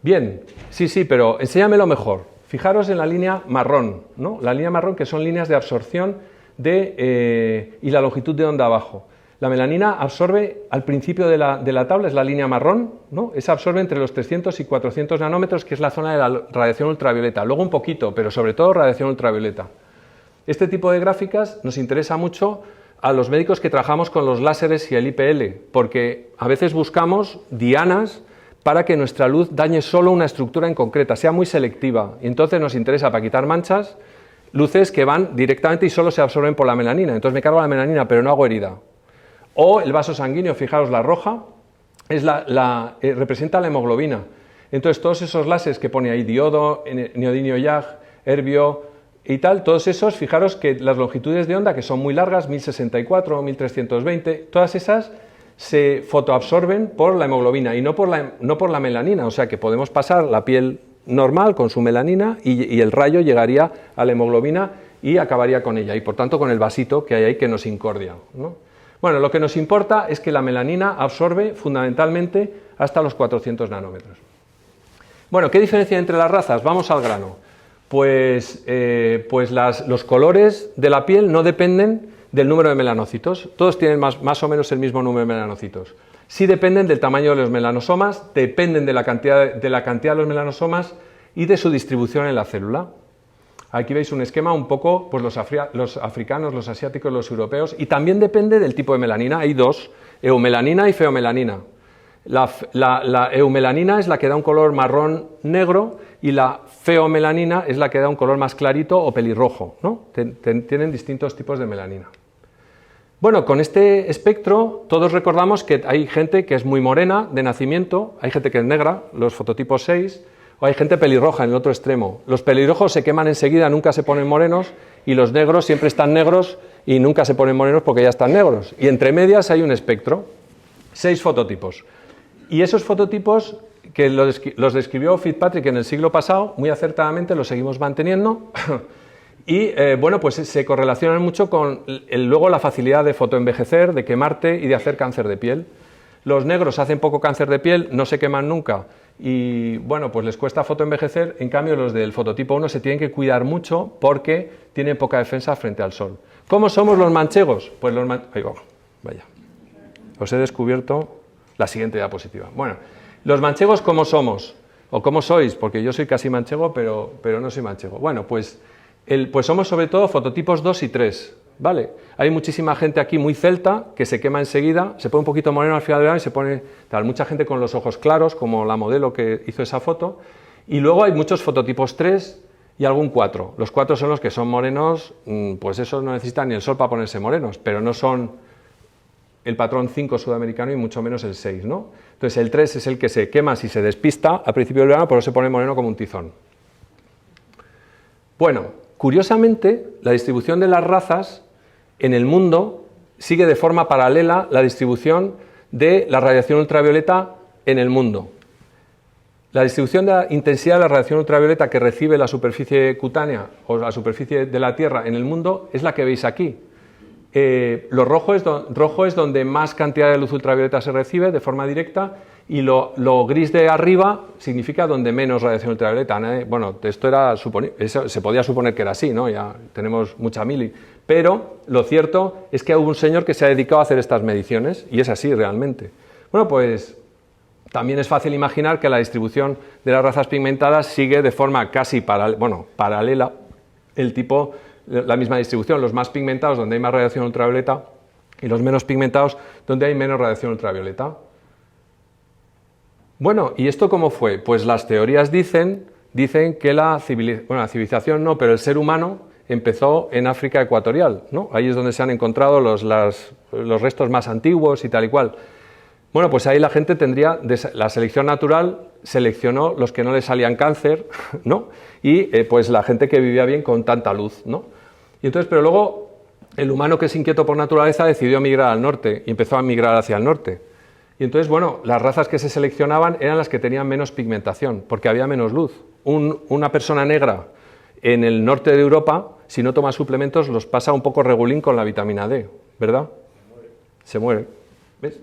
Bien, sí, pero enséñamelo mejor. Fijaros en la línea marrón, ¿no? La línea marrón, que son líneas de absorción y la longitud de onda abajo. La melanina absorbe al principio de la tabla, es la línea marrón, ¿no? Esa absorbe entre los 300 y 400 nanómetros, que es la zona de la radiación ultravioleta. Luego un poquito, pero sobre todo radiación ultravioleta. Este tipo de gráficas nos interesa mucho a los médicos que trabajamos con los láseres y el IPL, porque a veces buscamos dianas para que nuestra luz dañe solo una estructura en concreta, sea muy selectiva. Y entonces nos interesa, para quitar manchas, luces que van directamente y solo se absorben por la melanina. Entonces me cargo la melanina, pero no hago herida. O el vaso sanguíneo, fijaros, la roja representa la hemoglobina. Entonces todos esos láseres que pone ahí, diodo, neodimio YAG, herbio y tal, todos esos, fijaros que las longitudes de onda, que son muy largas, 1064, 1320, todas esas se fotoabsorben por la hemoglobina y no por la melanina. O sea que podemos pasar la piel normal con su melanina y el rayo llegaría a la hemoglobina y acabaría con ella, y por tanto con el vasito que hay ahí que nos incordia, ¿no? Bueno, lo que nos importa es que la melanina absorbe fundamentalmente hasta los 400 nanómetros. Bueno, ¿qué diferencia entre las razas? Vamos al grano. Pues los colores de la piel no dependen del número de melanocitos, todos tienen más o menos el mismo número de melanocitos. Sí dependen del tamaño de los melanosomas, dependen de la cantidad de los melanosomas y de su distribución en la célula. Aquí veis un esquema un poco, pues los africanos, los asiáticos, los europeos, y también depende del tipo de melanina. Hay dos, eumelanina y feomelanina. La eumelanina es la que da un color marrón negro y la feomelanina es la que da un color más clarito o pelirrojo, ¿no? Tienen distintos tipos de melanina. Bueno, con este espectro todos recordamos que hay gente que es muy morena de nacimiento, hay gente que es negra, los fototipos 6, o hay gente pelirroja en el otro extremo. Los pelirrojos se queman enseguida, nunca se ponen morenos, y los negros siempre están negros y nunca se ponen morenos porque ya están negros. Y entre medias hay un espectro, 6 fototipos. Y esos fototipos que los describió Fitzpatrick en el siglo pasado, muy acertadamente los seguimos manteniendo, Y bueno, pues se correlacionan mucho con luego la facilidad de fotoenvejecer, de quemarte y de hacer cáncer de piel. Los negros hacen poco cáncer de piel, no se queman nunca y bueno, pues les cuesta fotoenvejecer. En cambio, los del fototipo 1 se tienen que cuidar mucho porque tienen poca defensa frente al sol. ¿Cómo somos los manchegos? Pues vaya, os he descubierto la siguiente diapositiva. Bueno, los manchegos, ¿cómo somos? O ¿cómo sois? Porque yo soy casi manchego, pero no soy manchego. Bueno, pues somos sobre todo fototipos 2 y 3, ¿vale? Hay muchísima gente aquí muy celta que se quema enseguida, se pone un poquito moreno al final del verano y se pone tal, mucha gente con los ojos claros, como la modelo que hizo esa foto, y luego hay muchos fototipos 3 y algún 4. Los 4 son los que son morenos, pues esos no necesitan ni el sol para ponerse morenos, pero no son el patrón 5 sudamericano y mucho menos el 6, ¿no? Entonces el 3 es el que se quema si se despista al principio del verano, pero se pone moreno como un tizón. Bueno, curiosamente, la distribución de las razas en el mundo sigue de forma paralela la distribución de la radiación ultravioleta en el mundo. La distribución de la intensidad de la radiación ultravioleta que recibe la superficie cutánea o la superficie de la Tierra en el mundo es la que veis aquí. Lo rojo es donde más cantidad de luz ultravioleta se recibe de forma directa y lo gris de arriba significa donde menos radiación ultravioleta. Bueno, esto se podía suponer que era así, ¿no? Ya tenemos mucha mili, pero lo cierto es que hubo un señor que se ha dedicado a hacer estas mediciones y es así realmente. Bueno, pues también es fácil imaginar que la distribución de las razas pigmentadas sigue de forma casi paralela la misma distribución, los más pigmentados donde hay más radiación ultravioleta y los menos pigmentados donde hay menos radiación ultravioleta. Bueno, ¿y esto cómo fue? Pues las teorías dicen que la civilización no, pero el ser humano empezó en África ecuatorial, ¿no? Ahí es donde se han encontrado los restos más antiguos y tal y cual. Bueno, pues ahí la gente la selección natural seleccionó los que no les salían cáncer, ¿no? Y pues la gente que vivía bien con tanta luz, ¿no? Y entonces, pero luego el humano que es inquieto por naturaleza decidió migrar al norte y empezó a migrar hacia el norte. Y entonces, bueno, las razas que se seleccionaban eran las que tenían menos pigmentación, porque había menos luz. Una persona negra en el norte de Europa, si no toma suplementos, los pasa un poco regulín con la vitamina D, ¿verdad? Se muere. ¿Ves?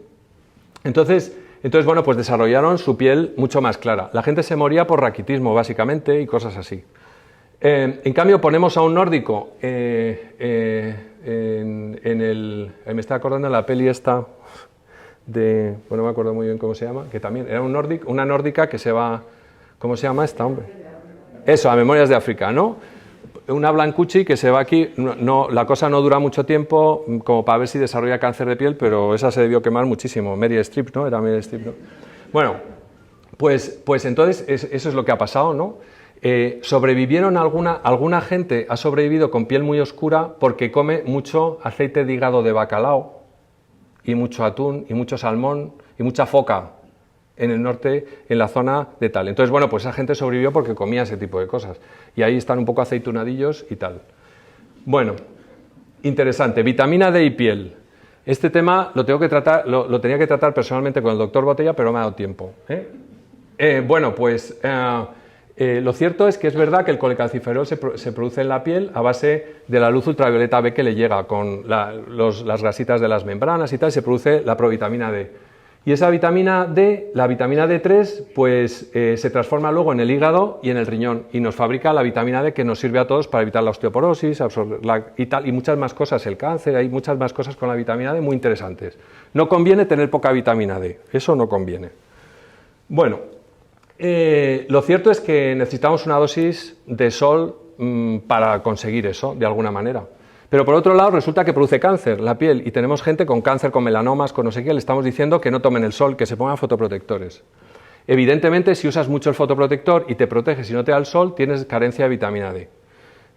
Entonces, bueno, pues desarrollaron su piel mucho más clara. La gente se moría por raquitismo, básicamente, y cosas así. En cambio, ponemos a un nórdico me está acordando de la peli esta bueno, no me acuerdo muy bien cómo se llama, que también era una nórdica que se va, ¿cómo se llama esta, hombre? Eso, a Memorias de África, ¿no? Una blancuchi que se va aquí, la cosa no dura mucho tiempo, como para ver si desarrolla cáncer de piel, pero esa se debió quemar muchísimo. Meryl Streep, ¿no? Era Meryl Streep, ¿no? Bueno, pues entonces eso es lo que ha pasado, ¿no? Sobrevivieron alguna gente ha sobrevivido con piel muy oscura porque come mucho aceite de hígado de bacalao y mucho atún y mucho salmón y mucha foca en el norte, en la zona de tal. Entonces, bueno, pues esa gente sobrevivió porque comía ese tipo de cosas. Y ahí están un poco aceitunadillos y tal. Bueno, interesante. Vitamina D y piel. Este tema lo tenía que tratar personalmente con el doctor Botella, pero me ha dado tiempo. Bueno, pues lo cierto es que es verdad que el colecalciferol se produce en la piel a base de la luz ultravioleta B que le llega con las grasitas de las membranas y tal, se produce la provitamina D. Y esa vitamina D, la vitamina D3, pues se transforma luego en el hígado y en el riñón y nos fabrica la vitamina D que nos sirve a todos para evitar la osteoporosis y muchas más cosas, el cáncer, hay muchas más cosas con la vitamina D muy interesantes. No conviene tener poca vitamina D, eso no conviene. Bueno, lo cierto es que necesitamos una dosis de sol para conseguir eso, de alguna manera. Pero por otro lado resulta que produce cáncer la piel y tenemos gente con cáncer, con melanomas, con no sé qué, le estamos diciendo que no tomen el sol, que se pongan fotoprotectores. Evidentemente, si usas mucho el fotoprotector y te proteges y no te da el sol, tienes carencia de vitamina D,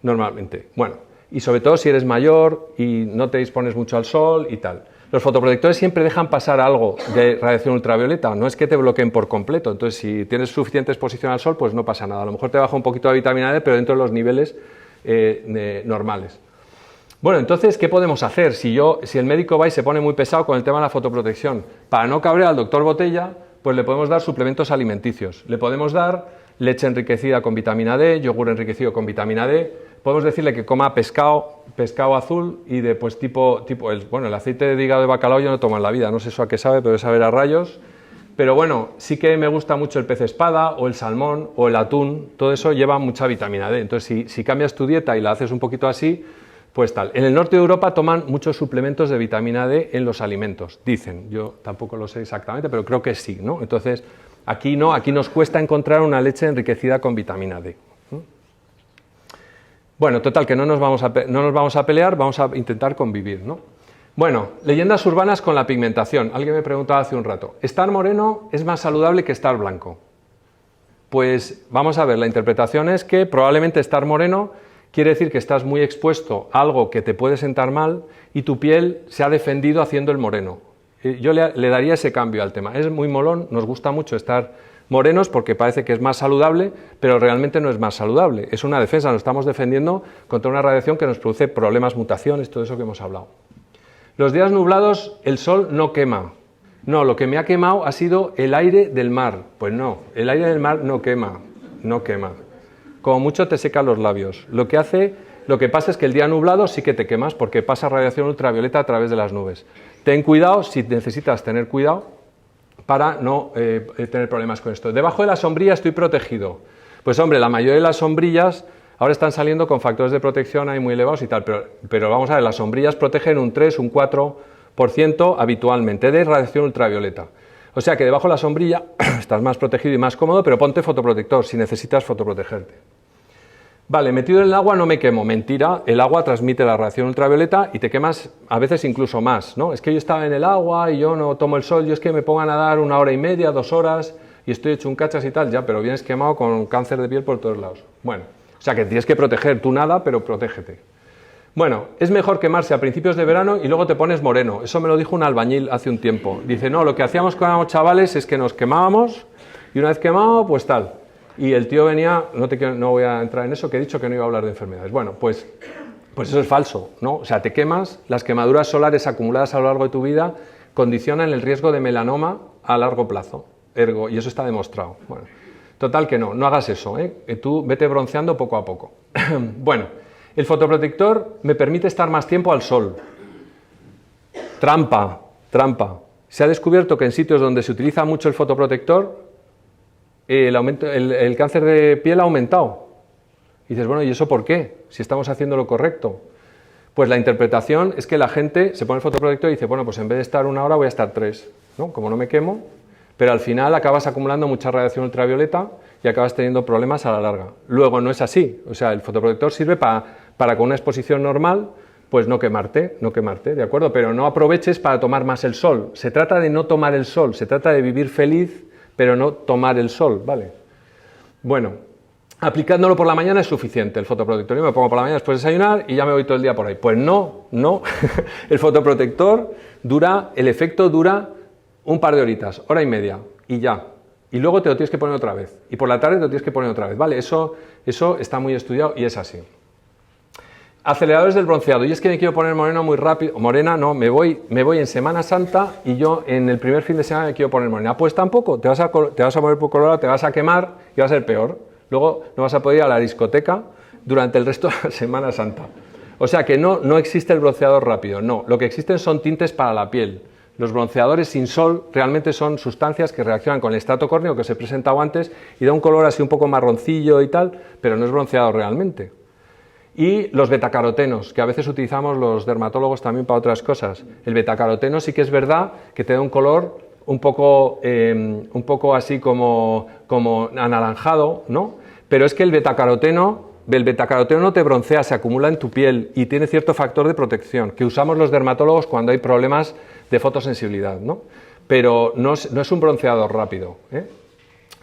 normalmente. Bueno, y sobre todo si eres mayor y no te dispones mucho al sol y tal. Los fotoprotectores siempre dejan pasar algo de radiación ultravioleta, no es que te bloqueen por completo. Entonces, si tienes suficiente exposición al sol, pues no pasa nada. A lo mejor te baja un poquito de vitamina D, pero dentro de los niveles normales. Bueno, entonces, ¿qué podemos hacer? Si el médico va y se pone muy pesado con el tema de la fotoprotección, para no cabrear al doctor Botella, pues le podemos dar suplementos alimenticios. Le podemos dar leche enriquecida con vitamina D, yogur enriquecido con vitamina D. Podemos decirle que coma pescado azul y de pues el aceite de hígado de bacalao yo no tomo en la vida, no sé eso a qué sabe, pero saber a rayos. Pero bueno, sí que me gusta mucho el pez espada o el salmón o el atún, todo eso lleva mucha vitamina D. Entonces, si cambias tu dieta y la haces un poquito así, pues tal. En el norte de Europa toman muchos suplementos de vitamina D en los alimentos, dicen. Yo tampoco lo sé exactamente, pero creo que sí, ¿no? Entonces, aquí no, aquí nos cuesta encontrar una leche enriquecida con vitamina D. Bueno, total, que no nos vamos a pelear, vamos a intentar convivir, ¿no? Bueno, leyendas urbanas con la pigmentación. Alguien me preguntaba hace un rato, ¿estar moreno es más saludable que estar blanco? Pues vamos a ver, la interpretación es que probablemente estar moreno quiere decir que estás muy expuesto a algo que te puede sentar mal y tu piel se ha defendido haciendo el moreno. Yo le daría ese cambio al tema. Es muy molón, nos gusta mucho estar morenos porque parece que es más saludable, pero realmente no es más saludable. Es una defensa, nos estamos defendiendo contra una radiación que nos produce problemas, mutaciones, todo eso que hemos hablado. Los días nublados, el sol no quema. No, lo que me ha quemado ha sido el aire del mar. Pues no, el aire del mar no quema, no quema. Como mucho te seca los labios. Lo que pasa es que el día nublado sí que te quemas porque pasa radiación ultravioleta a través de las nubes. Ten cuidado, si necesitas tener cuidado, para no tener problemas con esto. Debajo de la sombrilla estoy protegido. Pues hombre, la mayoría de las sombrillas ahora están saliendo con factores de protección ahí muy elevados y tal, pero vamos a ver, las sombrillas protegen un 3, un 4% habitualmente de radiación ultravioleta. O sea que debajo de la sombrilla estás más protegido y más cómodo, pero ponte fotoprotector si necesitas fotoprotegerte. Vale, metido en el agua no me quemo. Mentira, el agua transmite la radiación ultravioleta y te quemas a veces incluso más, ¿no? Es que yo estaba en el agua y yo no tomo el sol, yo es que me pongo a nadar 1 hora y media, 2 horas y estoy hecho un cachas y tal, ya, pero vienes quemado con cáncer de piel por todos lados. Bueno, o sea que tienes que proteger, tú nada, pero protégete. Bueno, es mejor quemarse a principios de verano y luego te pones moreno. Eso me lo dijo un albañil hace un tiempo. Dice, no, lo que hacíamos cuando éramos chavales es que nos quemábamos y una vez quemado, pues tal. Y el tío venía, no voy a entrar en eso, que he dicho que no iba a hablar de enfermedades. Bueno, pues eso es falso, ¿no? O sea, te quemas, las quemaduras solares acumuladas a lo largo de tu vida condicionan el riesgo de melanoma a largo plazo. Y eso está demostrado. Bueno, total que no hagas eso, ¿eh? Tú vete bronceando poco a poco. Bueno, el fotoprotector me permite estar más tiempo al sol. Trampa. Se ha descubierto que en sitios donde se utiliza mucho el fotoprotector, el cáncer de piel ha aumentado. Y dices, bueno, ¿y eso por qué? Si estamos haciendo lo correcto. Pues la interpretación es que la gente se pone el fotoprotector y dice, bueno, pues en vez de estar 1 hora voy a estar 3, ¿no? Como no me quemo, pero al final acabas acumulando mucha radiación ultravioleta y acabas teniendo problemas a la larga. Luego no es así, o sea, el fotoprotector sirve para con una exposición normal, pues no quemarte, ¿de acuerdo? Pero no aproveches para tomar más el sol. Se trata de no tomar el sol, se trata de vivir feliz, pero no tomar el sol, ¿vale? Bueno, aplicándolo por la mañana es suficiente el fotoprotector. Yo me pongo por la mañana después de desayunar y ya me voy todo el día por ahí. Pues no. El fotoprotector el efecto dura un par de horitas, 1 hora y media, y ya. Y luego te lo tienes que poner otra vez. Y por la tarde te lo tienes que poner otra vez, ¿vale? Eso está muy estudiado y es así. Aceleradores del bronceado. Y es que me quiero poner moreno muy rápido. Morena, no, me voy en Semana Santa y yo en el primer fin de semana me quiero poner morena. Pues tampoco, te vas a poner por colorado, te vas a quemar y va a ser peor. Luego no vas a poder ir a la discoteca durante el resto de la Semana Santa. O sea que no existe el bronceador rápido, no. Lo que existen son tintes para la piel. Los bronceadores sin sol realmente son sustancias que reaccionan con el estrato córneo que os he presentado antes y da un color así un poco marroncillo y tal, pero no es bronceado realmente. Y los betacarotenos, que a veces utilizamos los dermatólogos también para otras cosas. El betacaroteno sí que es verdad que te da un color un poco así como anaranjado, ¿no? Pero es que el betacaroteno no te broncea, se acumula en tu piel y tiene cierto factor de protección que usamos los dermatólogos cuando hay problemas de fotosensibilidad, ¿no? Pero no es un bronceador rápido, ¿eh?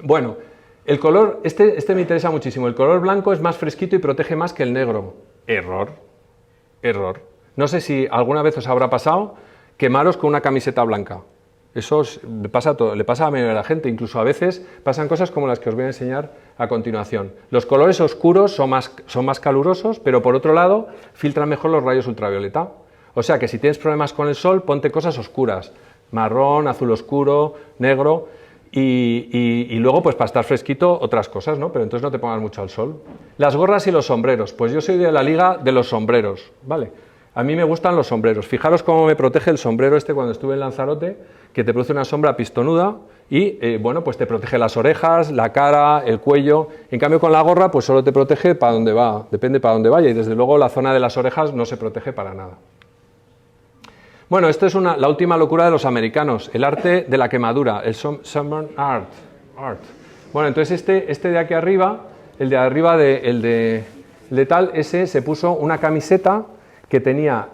Bueno, el color, este me interesa muchísimo, el color blanco es más fresquito y protege más que el negro. Error. No sé si alguna vez os habrá pasado quemaros con una camiseta blanca. Eso le pasa a la mayoría de la gente, incluso a veces pasan cosas como las que os voy a enseñar a continuación. Los colores oscuros son más calurosos, pero por otro lado filtran mejor los rayos ultravioleta. O sea que si tienes problemas con el sol, ponte cosas oscuras, marrón, azul oscuro, negro. Y luego, pues para estar fresquito, otras cosas, ¿no? Pero entonces no te pongas mucho al sol. Las gorras y los sombreros. Pues yo soy de la liga de los sombreros, ¿vale? A mí me gustan los sombreros. Fijaros cómo me protege el sombrero este cuando estuve en Lanzarote, que te produce una sombra pistonuda y, bueno, pues te protege las orejas, la cara, el cuello. En cambio, con la gorra, pues solo te protege para dónde va, depende para dónde vaya. Y desde luego la zona de las orejas no se protege para nada. Bueno, esto es la última locura de los americanos, el arte de la quemadura, el sunburn art. Bueno, entonces este de aquí arriba, el de arriba, el de tal, ese se puso una camiseta que tenía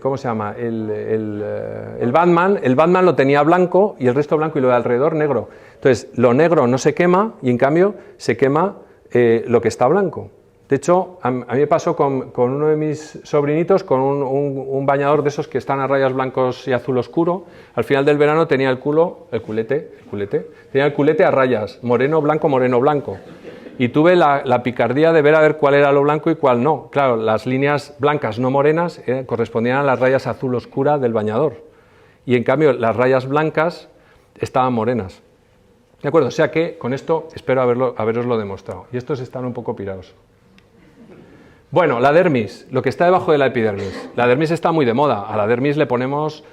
¿cómo se llama? El Batman. El Batman lo tenía blanco y el resto blanco y lo de alrededor negro. Entonces, lo negro no se quema y en cambio se quema lo que está blanco. De hecho, a mí me pasó con uno de mis sobrinitos, con un bañador de esos que están a rayas blancos y azul oscuro. Al final del verano tenía el culete, tenía el culete a rayas, moreno, blanco. Y tuve la picardía de ver a ver cuál era lo blanco y cuál no. Claro, las líneas blancas no morenas correspondían a las rayas azul oscura del bañador. Y en cambio, las rayas blancas estaban morenas. ¿De acuerdo? O sea que con esto espero haberoslo demostrado. Y estos están un poco pirados. Bueno, la dermis, lo que está debajo de la epidermis. La dermis está muy de moda. A la dermis le ponemos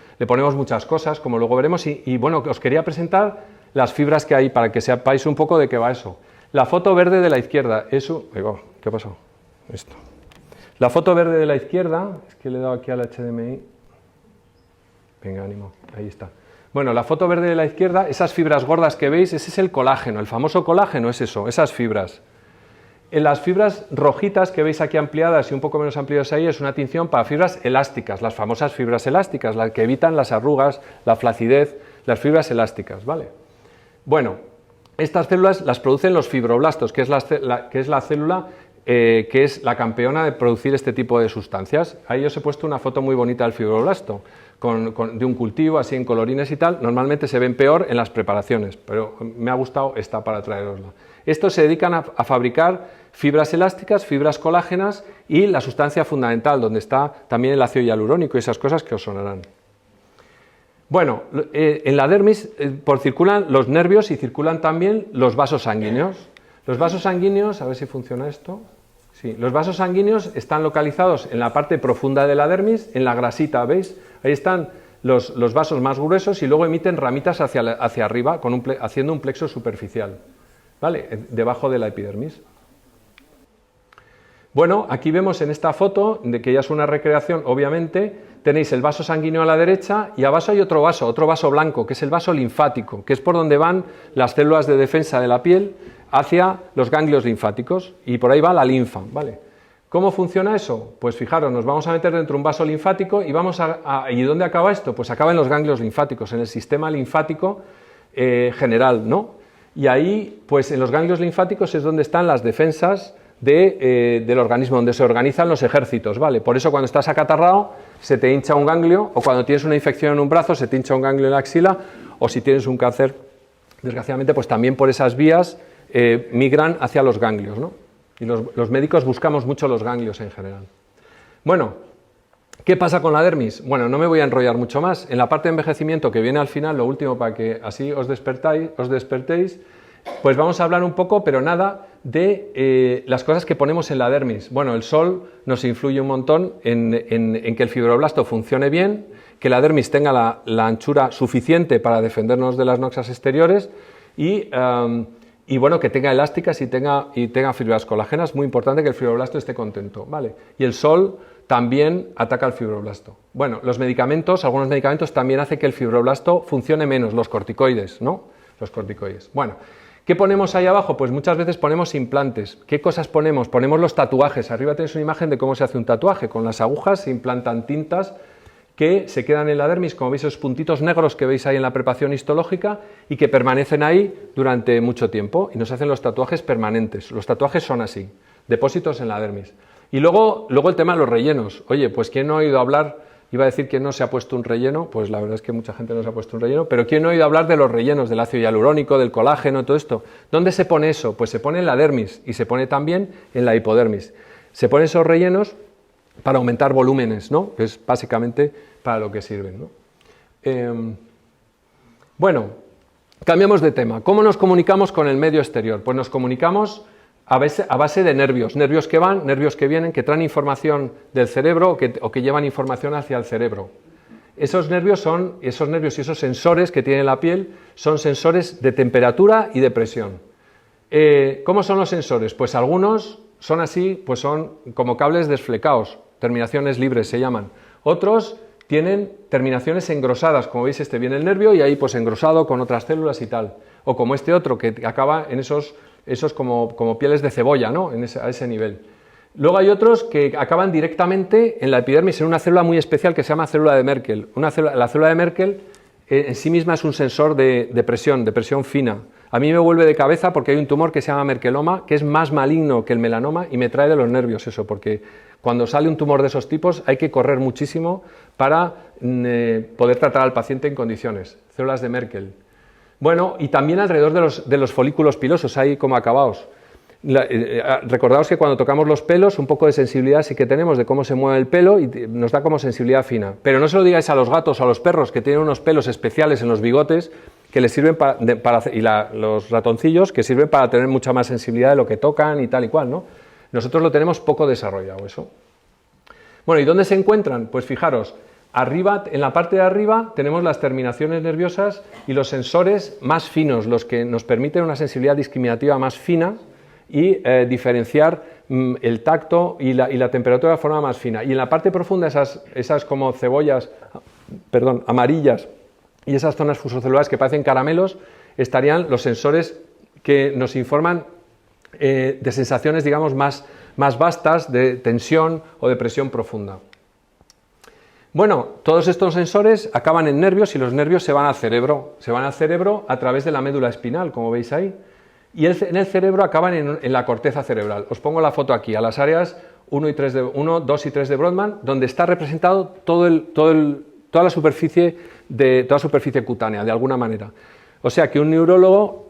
muchas cosas, como luego veremos. Y bueno, os quería presentar las fibras que hay para que sepáis un poco de qué va eso. La foto verde de la izquierda, eso... ¿Qué ha pasado? Esto. La foto verde de la izquierda, es que le he dado aquí al HDMI. Venga, ánimo, ahí está. Bueno, la foto verde de la izquierda, esas fibras gordas que veis, ese es el colágeno. El famoso colágeno es eso, esas fibras. En las fibras rojitas que veis aquí ampliadas y un poco menos ampliadas ahí es una tinción para fibras elásticas, las famosas fibras elásticas, las que evitan las arrugas, la flacidez, las fibras elásticas, ¿vale? Bueno, estas células las producen los fibroblastos, que es la célula que es la campeona de producir este tipo de sustancias. Ahí os he puesto una foto muy bonita del fibroblasto, de un cultivo, así en colorines y tal. Normalmente se ven peor en las preparaciones, pero me ha gustado esta para traerosla. Estos se dedican a fabricar fibras elásticas, fibras colágenas y la sustancia fundamental, donde está también el ácido hialurónico y esas cosas que os sonarán. Bueno, en la dermis circulan los nervios y circulan también los vasos sanguíneos. Los vasos sanguíneos, a ver si funciona esto. Sí, los vasos sanguíneos están localizados en la parte profunda de la dermis, en la grasita, ¿veis? Ahí están los vasos más gruesos y luego emiten ramitas hacia arriba, haciendo un plexo superficial, ¿vale? Debajo de la epidermis. Bueno, aquí vemos en esta foto, de que ya es una recreación, obviamente, tenéis el vaso sanguíneo a la derecha y abajo hay otro vaso blanco, que es el vaso linfático, que es por donde van las células de defensa de la piel hacia los ganglios linfáticos y por ahí va la linfa, ¿vale? ¿Cómo funciona eso? Pues fijaros, nos vamos a meter dentro de un vaso linfático y ¿y dónde acaba esto? Pues acaba en los ganglios linfáticos, en el sistema linfático general, ¿no? Y ahí, pues en los ganglios linfáticos es donde están las defensas del organismo, donde se organizan los ejércitos, ¿vale? Por eso cuando estás acatarrado se te hincha un ganglio, o cuando tienes una infección en un brazo se te hincha un ganglio en la axila, o si tienes un cáncer, desgraciadamente, pues también por esas vías migran hacia los ganglios, ¿no? Y los médicos buscamos mucho los ganglios en general. Bueno, ¿qué pasa con la dermis? Bueno, no me voy a enrollar mucho más. En la parte de envejecimiento que viene al final, lo último para que así os despertéis, pues vamos a hablar un poco, pero nada, de las cosas que ponemos en la dermis. Bueno, el sol nos influye un montón en que el fibroblasto funcione bien, que la dermis tenga la anchura suficiente para defendernos de las noxas exteriores y bueno, que tenga elásticas y tenga fibras colágenas. Muy importante que el fibroblasto esté contento, ¿vale? Y el sol también ataca al fibroblasto. Bueno, algunos medicamentos también hacen que el fibroblasto funcione menos, los corticoides, ¿no? Los corticoides. Bueno, ¿qué ponemos ahí abajo? Pues muchas veces ponemos implantes. ¿Qué cosas ponemos? Ponemos los tatuajes. Arriba tenéis una imagen de cómo se hace un tatuaje. Con las agujas se implantan tintas que se quedan en la dermis, como veis esos puntitos negros que veis ahí en la preparación histológica y que permanecen ahí durante mucho tiempo y nos hacen los tatuajes permanentes. Los tatuajes son así, depósitos en la dermis. Y luego el tema de los rellenos. Oye, pues ¿quién no ha oído hablar? Iba a decir que no se ha puesto un relleno, pues la verdad es que mucha gente no se ha puesto un relleno, pero ¿quién no ha oído hablar de los rellenos, del ácido hialurónico, del colágeno, todo esto? ¿Dónde se pone eso? Pues se pone en la dermis y se pone también en la hipodermis. Se ponen esos rellenos para aumentar volúmenes, ¿no? Que es básicamente para lo que sirven, ¿no? Bueno, Cambiamos de tema. ¿Cómo nos comunicamos con el medio exterior? Pues nos comunicamos a base de nervios, nervios que van, nervios que vienen, que traen información del cerebro o que llevan información hacia el cerebro. Esos nervios y esos sensores que tiene la piel son sensores de temperatura y de presión. ¿Cómo son los sensores? Pues algunos son así, pues son como cables desflecados, terminaciones libres se llaman. Otros tienen terminaciones engrosadas, como veis viene el nervio y ahí pues engrosado con otras células y tal. O como este otro que acaba en esos como pieles de cebolla, ¿no? A ese nivel. Luego hay otros que acaban directamente en la epidermis, en una célula muy especial que se llama célula de Merkel. La célula de Merkel en sí misma es un sensor de presión fina. A mí me vuelve de cabeza porque hay un tumor que se llama merkeloma, que es más maligno que el melanoma y me trae de los nervios eso, porque cuando sale un tumor de esos tipos hay que correr muchísimo para poder tratar al paciente en condiciones. Células de Merkel. Bueno, y también alrededor de los folículos pilosos, ahí como acabados. Recordaos que cuando tocamos los pelos, un poco de sensibilidad sí que tenemos de cómo se mueve el pelo y nos da como sensibilidad fina. Pero no se lo digáis a los gatos o a los perros que tienen unos pelos especiales en los bigotes que les sirven los ratoncillos que sirven para tener mucha más sensibilidad de lo que tocan y tal y cual, ¿no? Nosotros lo tenemos poco desarrollado eso. Bueno, ¿y dónde se encuentran? Pues fijaros, arriba, en la parte de arriba tenemos las terminaciones nerviosas y los sensores más finos, los que nos permiten una sensibilidad discriminativa más fina y diferenciar el tacto y la temperatura de forma más fina. Y en la parte profunda, esas como cebollas, amarillas y esas zonas fusocelulares que parecen caramelos, estarían los sensores que nos informan de sensaciones, digamos, más vastas de tensión o de presión profunda. Bueno, todos estos sensores acaban en nervios y los nervios se van al cerebro. Se van al cerebro a través de la médula espinal, como veis ahí. Y en el cerebro acaban en la corteza cerebral. Os pongo la foto aquí, a las áreas 1, 2 y 3 de Brodmann, donde está representado toda la superficie cutánea, de alguna manera. O sea que un neurólogo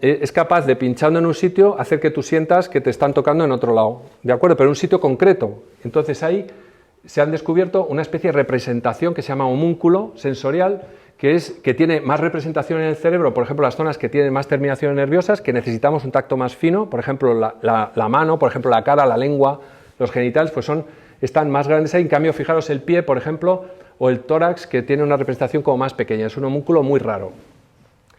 es capaz de, pinchando en un sitio, hacer que tú sientas que te están tocando en otro lado, ¿de acuerdo? Pero en un sitio concreto. Entonces ahí se han descubierto una especie de representación que se llama homúnculo sensorial, que tiene más representación en el cerebro, por ejemplo, las zonas que tienen más terminaciones nerviosas, que necesitamos un tacto más fino, por ejemplo, la mano, por ejemplo, la cara, la lengua, los genitales, pues están más grandes ahí. En cambio, fijaros el pie, por ejemplo, o el tórax, que tiene una representación como más pequeña, es un homúnculo muy raro.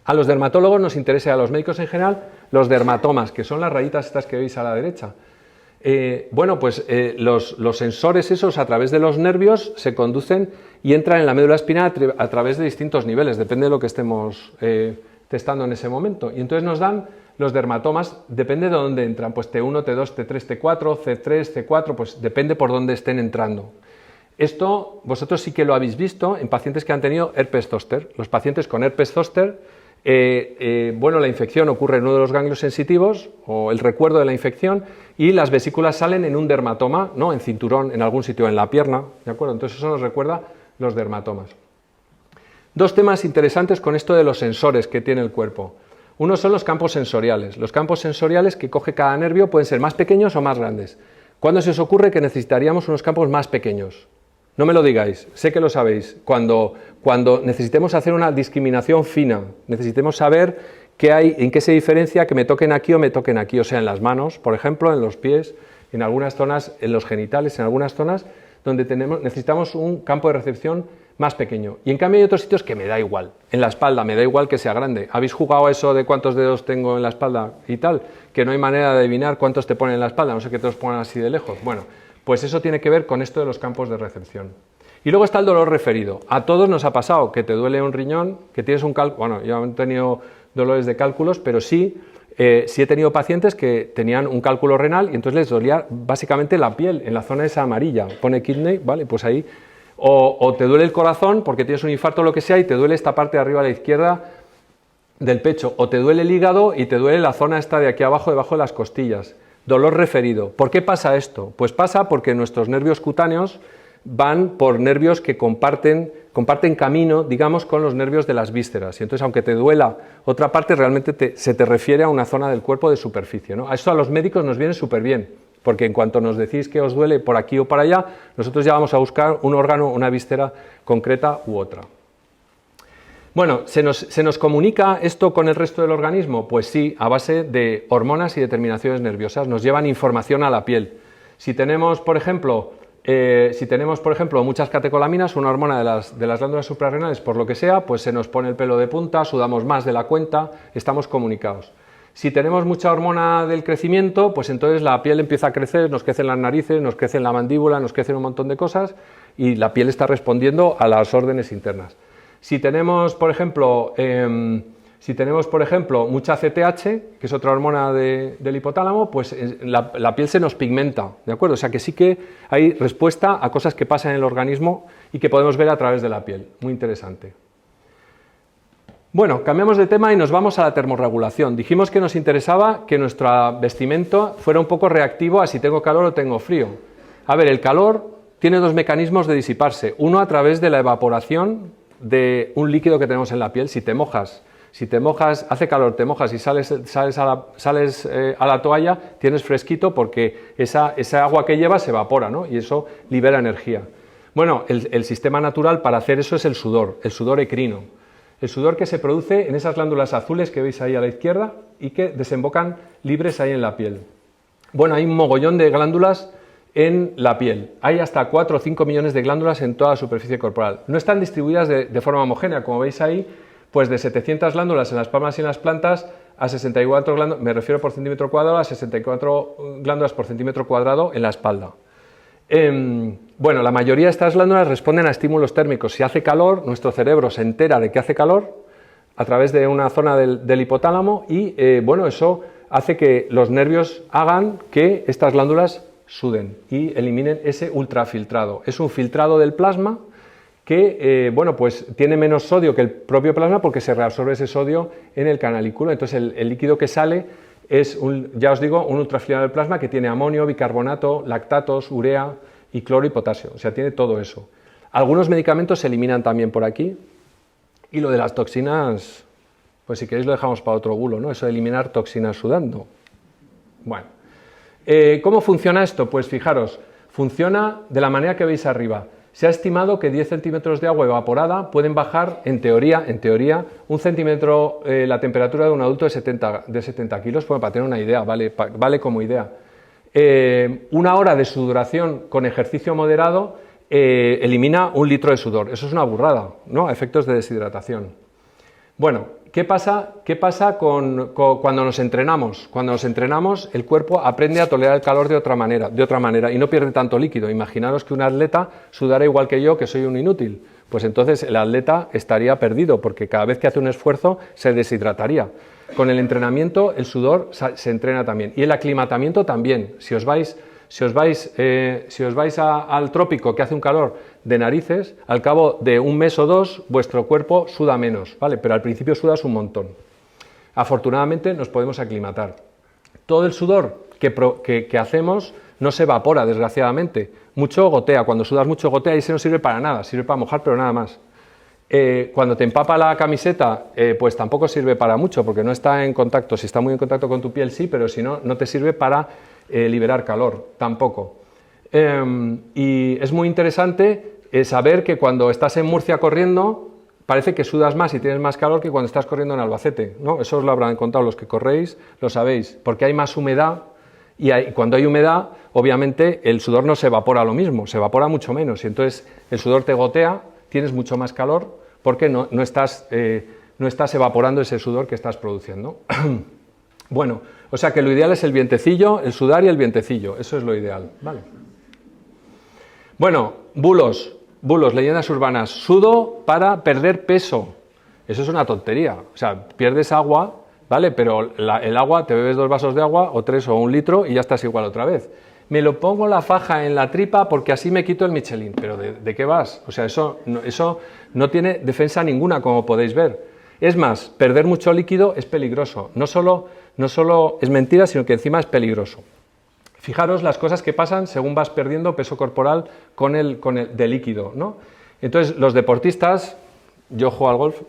A los dermatólogos nos interesa, a los médicos en general, los dermatomas, que son las rayitas estas que veis a la derecha. Los sensores esos a través de los nervios se conducen y entran en la médula espinal a través de distintos niveles, depende de lo que estemos testando en ese momento. Y entonces nos dan los dermatomas, depende de dónde entran, pues T1, T2, T3, T4, C3, C4, pues depende por dónde estén entrando. Esto vosotros sí que lo habéis visto en pacientes que han tenido herpes zóster. Los pacientes con herpes zóster, la infección ocurre en uno de los ganglios sensitivos o el recuerdo de la infección y las vesículas salen en un dermatoma, ¿no? En cinturón, en algún sitio, en la pierna, ¿de acuerdo? Entonces eso nos recuerda los dermatomas. Dos temas interesantes con esto de los sensores que tiene el cuerpo. Uno son los campos sensoriales. Los campos sensoriales que coge cada nervio pueden ser más pequeños o más grandes. ¿Cuándo se os ocurre que necesitaríamos unos campos más pequeños? No me lo digáis, sé que lo sabéis. Cuando necesitemos hacer una discriminación fina, necesitemos saber qué hay, en qué se diferencia que me toquen aquí o me toquen aquí, o sea, en las manos, por ejemplo, en los pies, en algunas zonas, en los genitales, en algunas zonas donde necesitamos un campo de recepción más pequeño. Y en cambio hay otros sitios que me da igual. En la espalda me da igual que sea grande. ¿Habéis jugado a eso de cuántos dedos tengo en la espalda y tal? Que no hay manera de adivinar cuántos te ponen en la espalda, no sé que te los pongan así de lejos. Bueno, pues eso tiene que ver con esto de los campos de recepción. Y luego está el dolor referido. A todos nos ha pasado que te duele un riñón, que tienes un cálculo. Bueno, yo no he tenido dolores de cálculos, pero sí he tenido pacientes que tenían un cálculo renal y entonces les dolía básicamente la piel, en la zona esa amarilla. Pone kidney, ¿vale? Pues ahí. O te duele el corazón porque tienes un infarto o lo que sea y te duele esta parte de arriba a la izquierda del pecho. O te duele el hígado y te duele la zona esta de aquí abajo, debajo de las costillas. Dolor referido. ¿Por qué pasa esto? Pues pasa porque nuestros nervios cutáneos van por nervios que comparten camino, digamos, con los nervios de las vísceras. Y entonces, aunque te duela otra parte, realmente se te refiere a una zona del cuerpo de superficie, ¿no? A eso a los médicos nos viene súper bien, porque en cuanto nos decís que os duele por aquí o por allá, nosotros ya vamos a buscar un órgano, una víscera concreta u otra. Bueno, ¿se nos comunica esto con el resto del organismo? Pues sí, a base de hormonas y de terminaciones nerviosas. Nos llevan información a la piel. Si tenemos, por ejemplo, muchas catecolaminas, una hormona de las glándulas suprarrenales, por lo que sea, pues se nos pone el pelo de punta, sudamos más de la cuenta, estamos comunicados. Si tenemos mucha hormona del crecimiento, pues entonces la piel empieza a crecer, nos crecen las narices, nos crece la mandíbula, nos crecen un montón de cosas y la piel está respondiendo a las órdenes internas. Si tenemos, por ejemplo, mucha CTH, que es otra hormona del hipotálamo, pues la piel se nos pigmenta, ¿de acuerdo? O sea que sí que hay respuesta a cosas que pasan en el organismo y que podemos ver a través de la piel. Muy interesante. Bueno, cambiamos de tema y nos vamos a la termorregulación. Dijimos que nos interesaba que nuestro vestimento fuera un poco reactivo a si tengo calor o tengo frío. A ver, el calor tiene dos mecanismos de disiparse. Uno a través de la evaporación de un líquido que tenemos en la piel. Si te mojas, hace calor, te mojas y sales a la toalla, tienes fresquito porque esa agua que llevas se evapora, ¿no? Y eso libera energía. Bueno, el sistema natural para hacer eso es el sudor ecrino. El sudor que se produce en esas glándulas azules que veis ahí a la izquierda y que desembocan libres ahí en la piel. Bueno, hay un mogollón de glándulas en la piel. Hay hasta 4 o 5 millones de glándulas en toda la superficie corporal. No están distribuidas de forma homogénea, como veis ahí, pues de 700 glándulas en las palmas y en las plantas a 64 glándulas, me refiero por centímetro cuadrado, a 64 glándulas por centímetro cuadrado en la espalda. Bueno, la mayoría de estas glándulas responden a estímulos térmicos. Si hace calor, nuestro cerebro se entera de que hace calor a través de una zona del hipotálamo y bueno, eso hace que los nervios hagan que estas glándulas suden y eliminen ese ultrafiltrado. Es un filtrado del plasma que bueno, pues tiene menos sodio que el propio plasma porque se reabsorbe ese sodio en el canalículo. Entonces el líquido que sale es, ya os digo, un ultrafiltrado del plasma que tiene amonio, bicarbonato, lactatos, urea y cloro y potasio. O sea, tiene todo eso. Algunos medicamentos se eliminan también por aquí. Y lo de las toxinas, pues si queréis lo dejamos para otro bulo, ¿no? Eso de eliminar toxinas sudando. Bueno, ¿cómo funciona esto? Pues fijaros, funciona de la manera que veis arriba. Se ha estimado que 10 centímetros de agua evaporada pueden bajar, en teoría, un centímetro la temperatura de un adulto de 70 kilos. Bueno, para tener una idea, vale como idea. Una hora de sudoración con ejercicio moderado elimina 1 litro de sudor. Eso es una burrada, ¿no? A efectos de deshidratación. Bueno, ¿qué pasa cuando nos entrenamos? Cuando nos entrenamos, el cuerpo aprende a tolerar el calor de otra manera y no pierde tanto líquido. Imaginaros que un atleta sudara igual que yo, que soy un inútil. Pues entonces el atleta estaría perdido, porque cada vez que hace un esfuerzo se deshidrataría. Con el entrenamiento el sudor se entrena también. Y el aclimatamiento también. Si os vais al trópico que hace un calor de narices, al cabo de un mes o dos vuestro cuerpo suda menos, ¿vale? Pero al principio sudas un montón. Afortunadamente nos podemos aclimatar. Todo el sudor que hacemos no se evapora, desgraciadamente. Mucho gotea, cuando sudas mucho gotea y ese no sirve para nada, sirve para mojar pero nada más. Cuando te empapa la camiseta, pues tampoco sirve para mucho porque no está en contacto. Si está muy en contacto con tu piel sí, pero si no, no te sirve para liberar calor, tampoco. Y es muy interesante saber que cuando estás en Murcia corriendo, parece que sudas más y tienes más calor que cuando estás corriendo en Albacete, ¿no? Eso os lo habrán contado los que corréis, lo sabéis, porque hay más humedad y cuando hay humedad, obviamente el sudor no se evapora lo mismo, se evapora mucho menos y entonces el sudor te gotea, tienes mucho más calor porque no estás evaporando ese sudor que estás produciendo. Bueno, o sea que lo ideal es el vientecillo, el sudar y el vientecillo, eso es lo ideal, ¿vale? Bueno, bulos, leyendas urbanas, sudo para perder peso, eso es una tontería, o sea, pierdes agua, ¿vale? Pero el agua, te bebes 2 vasos de agua, o 3 o 1 litro y ya estás igual otra vez. Me lo pongo la faja en la tripa porque así me quito el Michelin, pero ¿de qué vas? O sea, eso no tiene defensa ninguna, como podéis ver. Es más, perder mucho líquido es peligroso, no solo es mentira, sino que encima es peligroso. Fijaros las cosas que pasan según vas perdiendo peso corporal con el de líquido, ¿no? Entonces, los deportistas, yo juego al golf,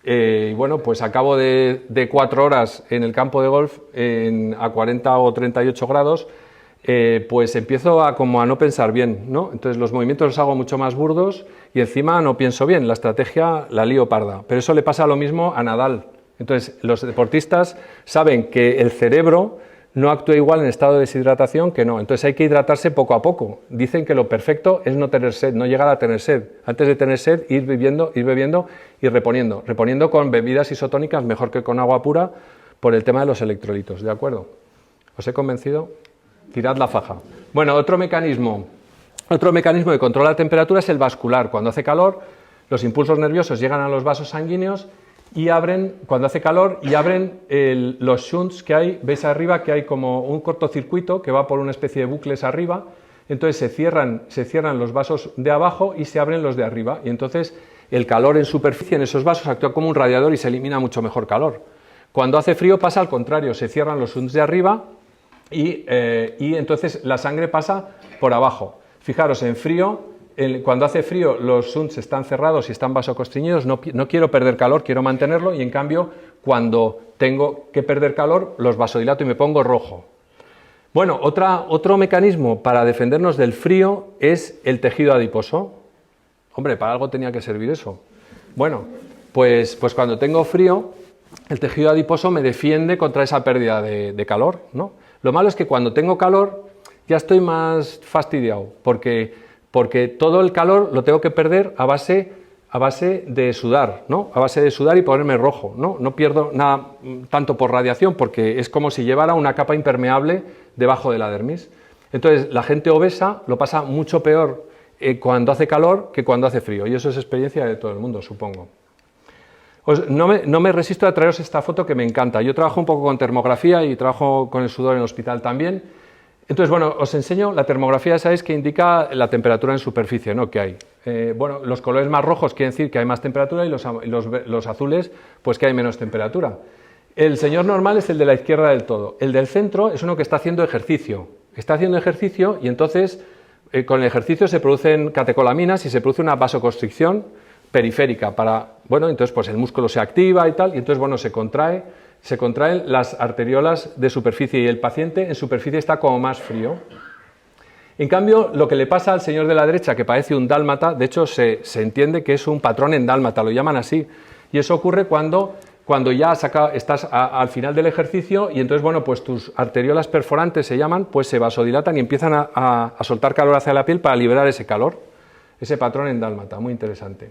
y bueno, pues a cabo de 4 horas en el campo de golf a 40 o 38 grados, pues empiezo como a no pensar bien, ¿no? Entonces los movimientos los hago mucho más burdos y encima no pienso bien, la estrategia la lío parda. Pero eso le pasa lo mismo a Nadal. Entonces los deportistas saben que el cerebro no actúa igual en estado de deshidratación que no. Entonces hay que hidratarse poco a poco. Dicen que lo perfecto es no tener sed, no llegar a tener sed. Antes de tener sed, ir bebiendo y reponiendo. Reponiendo con bebidas isotónicas mejor que con agua pura por el tema de los electrolitos, ¿de acuerdo? ¿Os he convencido? Tirad la faja. Bueno, otro mecanismo de control de la temperatura es el vascular. Cuando hace calor, los impulsos nerviosos llegan a los vasos sanguíneos y abren, cuando hace calor, y abren los shunts que hay, veis arriba que hay como un cortocircuito que va por una especie de bucles arriba, entonces se cierran los vasos de abajo y se abren los de arriba, y entonces el calor en superficie en esos vasos actúa como un radiador y se elimina mucho mejor calor. Cuando hace frío pasa al contrario, se cierran los shunts de arriba y entonces la sangre pasa por abajo. Fijaros, en frío, cuando hace frío los shunts están cerrados y están vasoconstriñidos, no quiero perder calor, quiero mantenerlo, y en cambio cuando tengo que perder calor los vasodilato y me pongo rojo. Bueno, otro mecanismo para defendernos del frío es el tejido adiposo. Hombre, para algo tenía que servir eso. Bueno, pues cuando tengo frío, el tejido adiposo me defiende contra esa pérdida de calor, ¿no? Lo malo es que cuando tengo calor ya estoy más fastidiado, porque todo el calor lo tengo que perder a base de sudar, ¿no? A base de sudar y ponerme rojo, ¿no? No pierdo nada tanto por radiación, porque es como si llevara una capa impermeable debajo de la dermis. Entonces, la gente obesa lo pasa mucho peor cuando hace calor que cuando hace frío, y eso es experiencia de todo el mundo, supongo. No me resisto a traeros esta foto que me encanta. Yo trabajo un poco con termografía y trabajo con el sudor en el hospital también. Entonces, bueno, os enseño, la termografía, sabéis que indica la temperatura en superficie, ¿no?, que hay. Bueno, los colores más rojos quieren decir que hay más temperatura y los azules, pues que hay menos temperatura. El señor normal es el de la izquierda del todo. El del centro es uno que está haciendo ejercicio. Está haciendo ejercicio y entonces con el ejercicio se producen catecolaminas y se produce una vasoconstricción periférica bueno, entonces pues el músculo se activa y tal, y entonces, bueno, se contraen las arteriolas de superficie y el paciente en superficie está como más frío. En cambio, lo que le pasa al señor de la derecha, que parece un dálmata, de hecho se entiende que es un patrón en dálmata, lo llaman así, y eso ocurre cuando ya estás al final del ejercicio y entonces, bueno, pues tus arteriolas perforantes se llaman, pues se vasodilatan y empiezan a soltar calor hacia la piel para liberar ese calor, ese patrón en dálmata, muy interesante.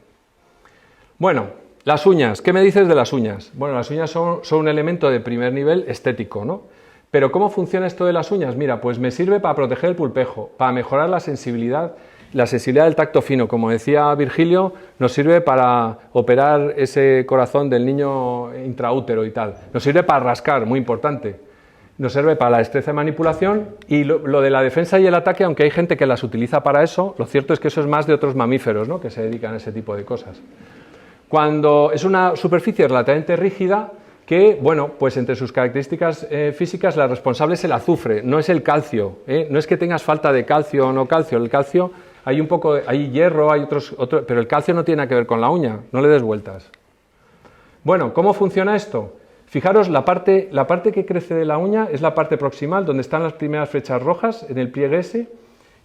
Bueno, las uñas, ¿qué me dices de las uñas? Bueno, las uñas son un elemento de primer nivel estético, ¿no? Pero ¿cómo funciona esto de las uñas? Mira, pues me sirve para proteger el pulpejo, para mejorar la sensibilidad del tacto fino. Como decía Virgilio, nos sirve para operar ese corazón del niño intraútero y tal. Nos sirve para rascar, muy importante. Nos sirve para la destreza de manipulación y lo de la defensa y el ataque, aunque hay gente que las utiliza para eso, lo cierto es que eso es más de otros mamíferos, ¿no?, que se dedican a ese tipo de cosas. Cuando es una superficie relativamente rígida, que, bueno, pues entre sus características físicas la responsable es el azufre, no es el calcio, no es que tengas falta de calcio o no calcio, el calcio hay hierro, hay otro, pero el calcio no tiene nada que ver con la uña, no le des vueltas. Bueno, ¿cómo funciona esto? Fijaros, la parte que crece de la uña es la parte proximal, donde están las primeras flechas rojas en el pliegue ese,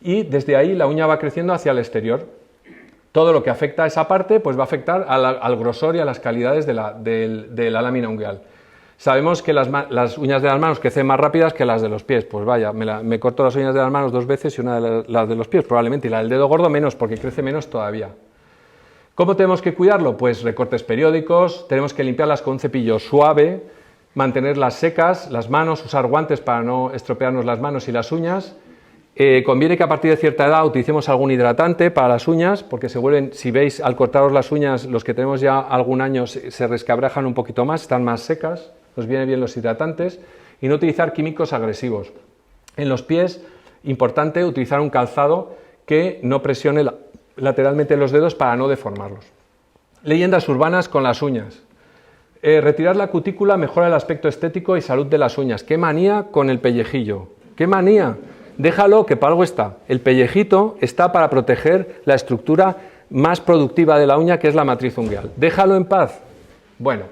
y desde ahí la uña va creciendo hacia el exterior. Todo lo que afecta a esa parte pues va a afectar al grosor y a las calidades de la lámina ungueal. Sabemos que las uñas de las manos crecen más rápidas que las de los pies. Pues vaya, me corto las uñas de las manos 2 veces y una de las de los pies probablemente, y la del dedo gordo menos, porque crece menos todavía. ¿Cómo tenemos que cuidarlo? Pues recortes periódicos, tenemos que limpiarlas con un cepillo suave, mantenerlas secas, las manos, usar guantes para no estropearnos las manos y las uñas. Conviene que a partir de cierta edad utilicemos algún hidratante para las uñas, porque se vuelven, si veis, al cortaros las uñas, los que tenemos ya algún año se resquebrajan un poquito más, están más secas, nos vienen bien los hidratantes, y no utilizar químicos agresivos. En los pies, importante utilizar un calzado que no presione lateralmente los dedos para no deformarlos. Leyendas urbanas con las uñas. Retirar la cutícula mejora el aspecto estético y salud de las uñas. ¡Qué manía con el pellejillo! ¡Qué manía! Déjalo, que para algo está. El pellejito está para proteger la estructura más productiva de la uña, que es la matriz ungueal. Déjalo en paz. Bueno,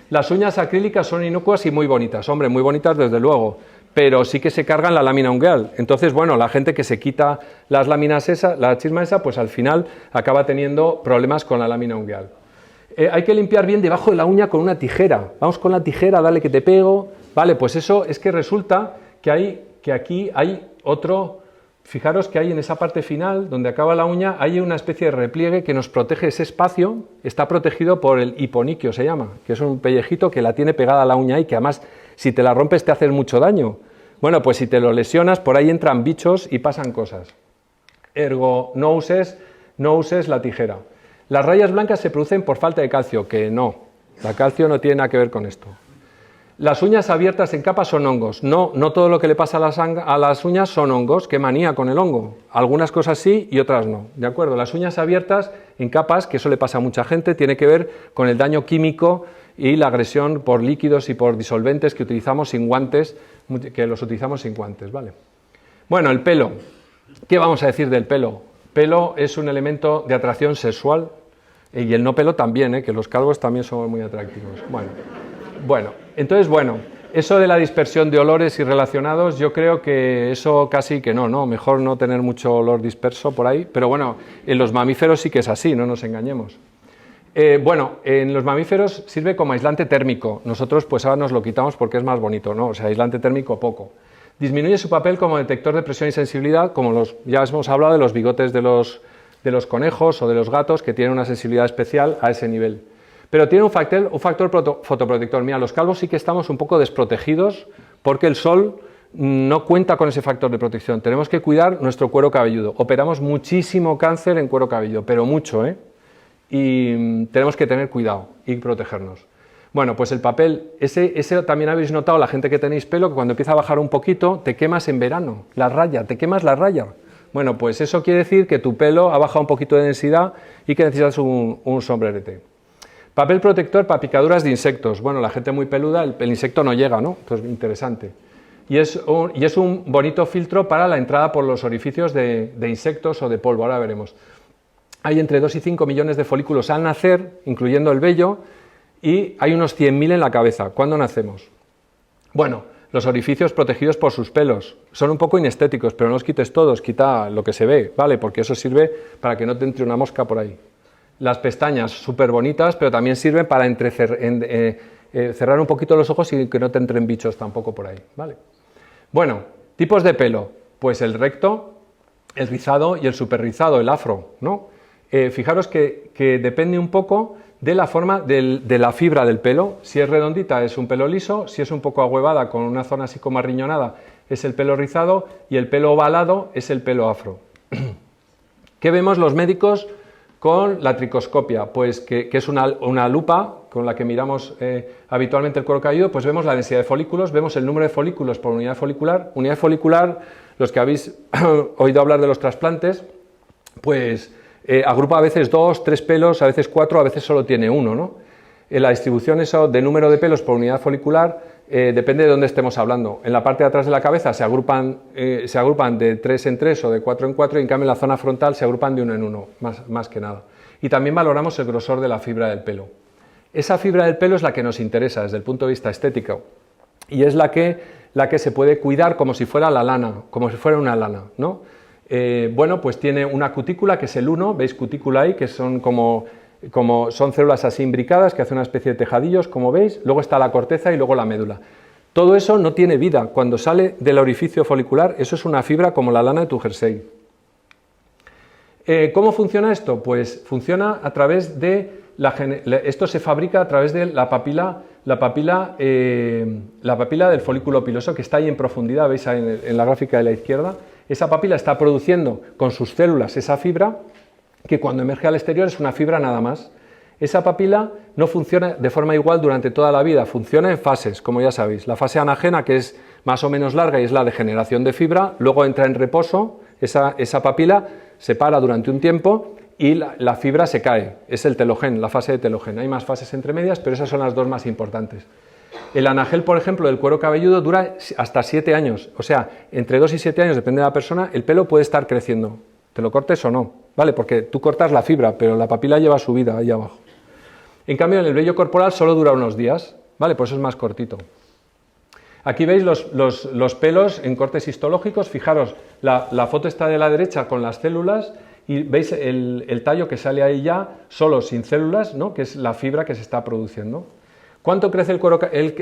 las uñas acrílicas son inocuas y muy bonitas. Hombre, muy bonitas desde luego, pero sí que se cargan la lámina ungueal. Entonces, bueno, la gente que se quita las láminas la chisma esa, pues al final acaba teniendo problemas con la lámina ungueal. Hay que limpiar bien debajo de la uña con una tijera. Vamos con la tijera, dale que te pego. Vale, pues eso es que resulta que aquí hay otro. Fijaros que hay en esa parte final, donde acaba la uña, hay una especie de repliegue que nos protege ese espacio, está protegido por el hiponiquio, se llama, que es un pellejito que la tiene pegada a la uña y que además, si te la rompes, te hace mucho daño. Bueno, pues si te lo lesionas, por ahí entran bichos y pasan cosas. Ergo, no uses la tijera. Las rayas blancas se producen por falta de calcio, que no, el calcio no tiene nada que ver con esto. Las uñas abiertas en capas son hongos. No todo lo que le pasa a las uñas son hongos. Qué manía con el hongo. Algunas cosas sí y otras no. ¿De acuerdo? Las uñas abiertas en capas, que eso le pasa a mucha gente, tiene que ver con el daño químico y la agresión por líquidos y por disolventes que utilizamos sin guantes, ¿vale? Bueno, el pelo. ¿Qué vamos a decir del pelo? Pelo es un elemento de atracción sexual y el no pelo también, que los calvos también son muy atractivos. Bueno, entonces, eso de la dispersión de olores y relacionados, yo creo que eso casi que no, mejor no tener mucho olor disperso por ahí, pero bueno, en los mamíferos sí que es así, no nos engañemos. En los mamíferos sirve como aislante térmico, nosotros pues ahora nos lo quitamos porque es más bonito, ¿no? O sea, aislante térmico poco. Disminuye su papel como detector de presión y sensibilidad, como ya hemos hablado de los bigotes de los conejos o de los gatos, que tienen una sensibilidad especial a ese nivel. Pero tiene un factor fotoprotector. Mira, los calvos sí que estamos un poco desprotegidos porque el sol no cuenta con ese factor de protección. Tenemos que cuidar nuestro cuero cabelludo. Operamos muchísimo cáncer en cuero cabelludo, pero mucho, y tenemos que tener cuidado y protegernos. Bueno, pues el papel, ese también habéis notado, la gente que tenéis pelo, que cuando empieza a bajar un poquito, te quemas en verano, te quemas la raya. Bueno, pues eso quiere decir que tu pelo ha bajado un poquito de densidad y que necesitas un sombrerete. Papel protector para picaduras de insectos. Bueno, la gente muy peluda, el insecto no llega, ¿no? Entonces, interesante. Y es un bonito filtro para la entrada por los orificios de insectos o de polvo, ahora veremos. Hay entre 2 y 5 millones de folículos al nacer, incluyendo el vello, y hay unos 100.000 en la cabeza. ¿Cuándo nacemos? Bueno, los orificios protegidos por sus pelos. Son un poco inestéticos, pero no los quites todos, quita lo que se ve, ¿vale? Porque eso sirve para que no te entre una mosca por ahí. Las pestañas, súper bonitas, pero también sirven para cerrar un poquito los ojos y que no te entren bichos tampoco por ahí, ¿vale? Bueno, tipos de pelo, pues el recto, el rizado y el superrizado, el afro, ¿no? Fijaros que depende un poco de la forma de la fibra del pelo. Si es redondita es un pelo liso, si es un poco ahuevada con una zona así como arriñonada es el pelo rizado y el pelo ovalado es el pelo afro. ¿Qué vemos los médicos con la tricoscopia? Pues que es una lupa con la que miramos habitualmente el cuero cabelludo, pues vemos la densidad de folículos, vemos el número de folículos por unidad folicular. Unidad folicular, los que habéis oído hablar de los trasplantes, pues agrupa a veces 2, 3 pelos, a veces 4, a veces solo tiene 1, ¿no? La distribución de número de pelos por unidad folicular depende de dónde estemos hablando. En la parte de atrás de la cabeza se agrupan de 3 en 3 o de 4 en 4 y en cambio en la zona frontal se agrupan de 1 en 1, más que nada. Y también valoramos el grosor de la fibra del pelo. Esa fibra del pelo es la que nos interesa desde el punto de vista estético y es la que se puede cuidar como si fuera la lana, como si fuera una lana, ¿no? Bueno, pues tiene una cutícula que es el 1, veis cutícula ahí, que son son células así imbricadas que hacen una especie de tejadillos, como veis, luego está la corteza y luego la médula. Todo eso no tiene vida, cuando sale del orificio folicular, eso es una fibra como la lana de tu jersey. ¿Cómo funciona esto? Pues funciona a través de esto se fabrica a través de la papila del folículo piloso que está ahí en profundidad, veis ahí en la gráfica de la izquierda. Esa papila está produciendo con sus células esa fibra que cuando emerge al exterior es una fibra nada más. Esa papila no funciona de forma igual durante toda la vida, funciona en fases, como ya sabéis. La fase anagena, que es más o menos larga y es la de generación de fibra, luego entra en reposo, esa papila se para durante un tiempo y la fibra se cae, es el telógeno, la fase de telógeno. Hay más fases entre medias, pero esas son las dos más importantes. El anagel, por ejemplo, del cuero cabelludo dura hasta 7 años, o sea, entre 2 y 7 años, depende de la persona, el pelo puede estar creciendo, te lo cortes o no, ¿vale? Porque tú cortas la fibra, pero la papila lleva su vida ahí abajo. En cambio, en el vello corporal solo dura unos días, ¿vale? Por eso es más cortito. Aquí veis los pelos en cortes histológicos. Fijaros, la foto está de la derecha con las células y veis el tallo que sale ahí ya solo sin células, ¿no? Que es la fibra que se está produciendo. ¿Cuánto crece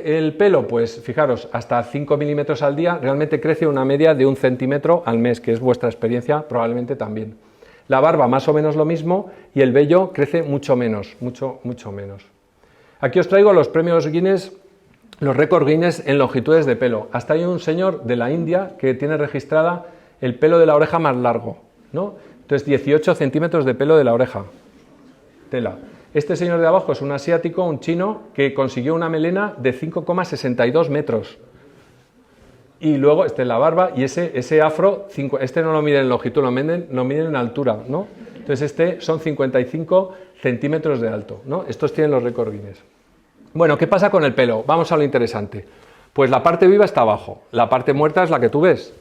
el pelo? Pues fijaros, hasta 5 milímetros al día. Realmente crece una media de 1 centímetro al mes, que es vuestra experiencia probablemente también. La barba más o menos lo mismo y el vello crece mucho menos, mucho menos. Aquí os traigo los premios Guinness, los récords Guinness en longitudes de pelo. Hasta hay un señor de la India que tiene registrada el pelo de la oreja más largo, ¿no? Entonces 18 centímetros de pelo de la oreja. Tela. Este señor de abajo es un asiático, un chino, que consiguió una melena de 5,62 metros. Y luego la barba y ese afro, este no lo miden en longitud, lo miden en altura, ¿no? Entonces son 55 centímetros de alto, ¿no? Estos tienen los récords Guinness. Bueno, ¿qué pasa con el pelo? Vamos a lo interesante. Pues la parte viva está abajo, la parte muerta es la que tú ves.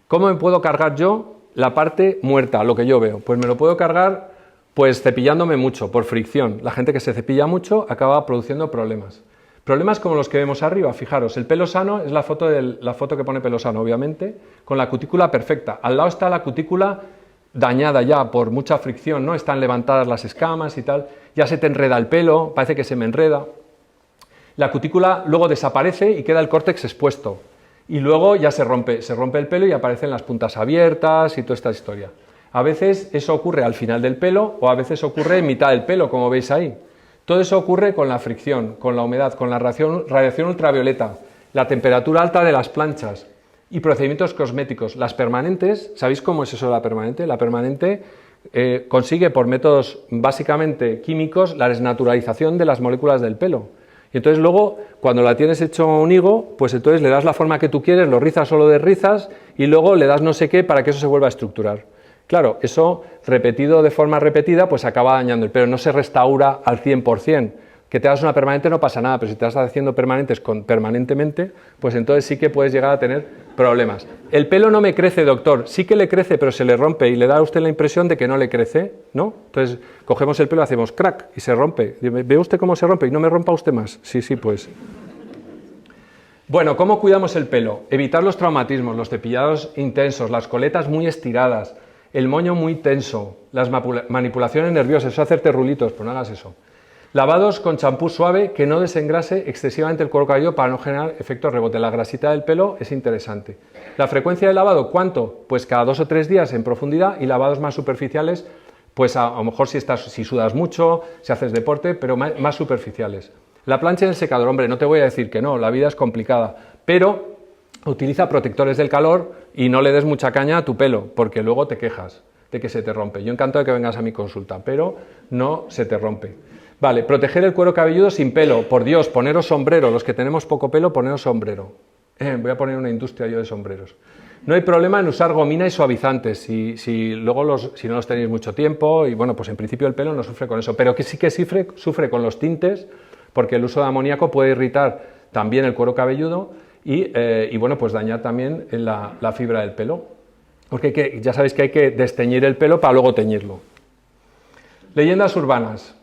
¿Cómo me puedo cargar yo la parte muerta, lo que yo veo? Pues me lo puedo cargar pues cepillándome mucho, por fricción. La gente que se cepilla mucho acaba produciendo problemas. Problemas como los que vemos arriba, fijaros, el pelo sano es la foto que pone pelo sano, obviamente, con la cutícula perfecta. Al lado está la cutícula dañada ya por mucha fricción, ¿no? Están levantadas las escamas y tal, ya se te enreda el pelo, parece que se me enreda. La cutícula luego desaparece y queda el córtex expuesto. Y luego ya se rompe el pelo y aparecen las puntas abiertas y toda esta historia. A veces eso ocurre al final del pelo o a veces ocurre en mitad del pelo, como veis ahí. Todo eso ocurre con la fricción, con la humedad, con la radiación ultravioleta, la temperatura alta de las planchas y procedimientos cosméticos. Las permanentes, ¿sabéis cómo es eso de la permanente? La permanente consigue por métodos básicamente químicos la desnaturalización de las moléculas del pelo. Y entonces luego, cuando la tienes hecho un higo, pues entonces le das la forma que tú quieres, lo rizas o lo desrizas y luego le das no sé qué para que eso se vuelva a estructurar. Claro, eso repetido de forma repetida pues acaba dañando el pelo, no se restaura al 100%. Que te hagas una permanente no pasa nada, pero si te estás haciendo permanentes permanentemente, pues entonces sí que puedes llegar a tener problemas. El pelo no me crece, doctor, sí que le crece, pero se le rompe y le da a usted la impresión de que no le crece, ¿no? Entonces cogemos el pelo, hacemos crack y se rompe. ¿Ve usted cómo se rompe? Y no me rompa usted más. Sí, pues. Bueno, ¿cómo cuidamos el pelo? Evitar los traumatismos, los cepillados intensos, las coletas muy estiradas, el moño muy tenso, las manipulaciones nerviosas, eso hacerte rulitos, pues no hagas eso. Lavados con champú suave que no desengrase excesivamente el cuero cabelludo para no generar efectos rebote. La grasita del pelo es interesante. La frecuencia de lavado, ¿cuánto? Pues cada 2 o 3 días en profundidad y lavados más superficiales, pues a lo mejor si sudas mucho, si haces deporte, pero más superficiales. La plancha en el secador, hombre, no te voy a decir que no, la vida es complicada, pero utiliza protectores del calor y no le des mucha caña a tu pelo, porque luego te quejas de que se te rompe. Yo encantado de que vengas a mi consulta, pero no se te rompe. Vale, proteger el cuero cabelludo sin pelo. Por Dios, poneros sombrero. Los que tenemos poco pelo, poneros sombrero. Voy a poner una industria yo de sombreros. No hay problema en usar gomina y suavizantes, si no los tenéis mucho tiempo, y bueno, pues en principio el pelo no sufre con eso, pero que sí que sufre con los tintes, porque el uso de amoníaco puede irritar también el cuero cabelludo y bueno, pues dañar también la fibra del pelo. Porque ya sabéis que hay que desteñir el pelo para luego teñirlo. Leyendas urbanas.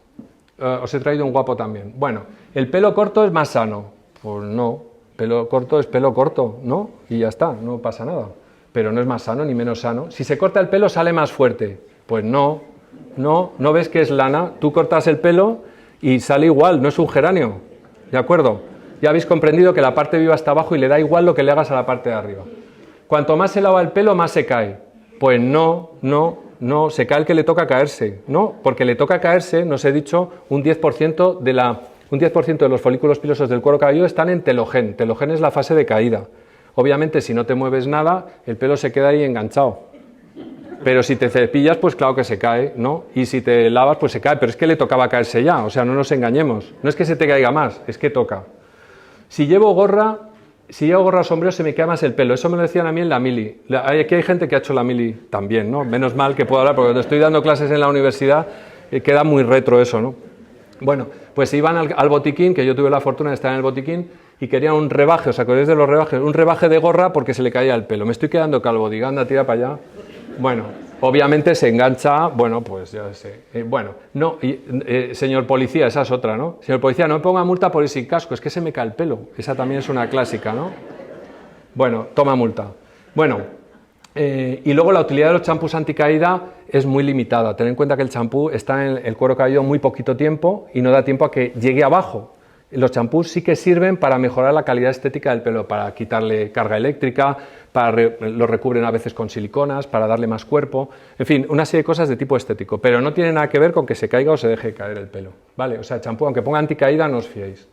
Os he traído un guapo también. Bueno, ¿el pelo corto es más sano? Pues no, pelo corto es pelo corto, ¿no? Y ya está, no pasa nada. Pero no es más sano ni menos sano. Si se corta el pelo sale más fuerte. Pues no ves que es lana. Tú cortas el pelo y sale igual, no es un geranio. ¿De acuerdo? Ya habéis comprendido que la parte viva está abajo y le da igual lo que le hagas a la parte de arriba. Cuanto más se lava el pelo, más se cae. Pues no, se cae el que le toca caerse, ¿no? Porque le toca caerse, nos he dicho, un 10% de los folículos pilosos del cuero cabelludo están en telogén. Telogén es la fase de caída. Obviamente, si no te mueves nada, el pelo se queda ahí enganchado. Pero si te cepillas, pues claro que se cae, ¿no? Y si te lavas, pues se cae. Pero es que le tocaba caerse ya, o sea, no nos engañemos. No es que se te caiga más, es que toca. Si llevo gorra o sombrero se me queda más el pelo. Eso me lo decían a mí en la mili. Aquí hay gente que ha hecho la mili también, ¿no? Menos mal que puedo hablar, porque cuando estoy dando clases en la universidad queda muy retro eso, ¿no? Bueno, pues iban al botiquín, que yo tuve la fortuna de estar en el botiquín, y querían un rebaje, ¿os acordáis de los rebajes? Un rebaje de gorra porque se le caía el pelo. Me estoy quedando calvo, diga, anda, tira para allá. Bueno, obviamente se engancha, bueno, pues ya sé. Señor policía, esa es otra, ¿no? Señor policía, no me ponga multa por ir sin casco, es que se me cae el pelo. Esa también es una clásica, ¿no? Bueno, toma multa. Bueno, y luego la utilidad de los champús anticaída es muy limitada. Ten en cuenta que el champú está en el cuero cabelludo muy poquito tiempo y no da tiempo a que llegue abajo. Los champús sí que sirven para mejorar la calidad estética del pelo, para quitarle carga eléctrica, lo recubren a veces con siliconas, para darle más cuerpo, en fin, una serie de cosas de tipo estético, pero no tiene nada que ver con que se caiga o se deje caer el pelo, ¿vale? O sea, el champú, aunque ponga anticaída, no os fiéis.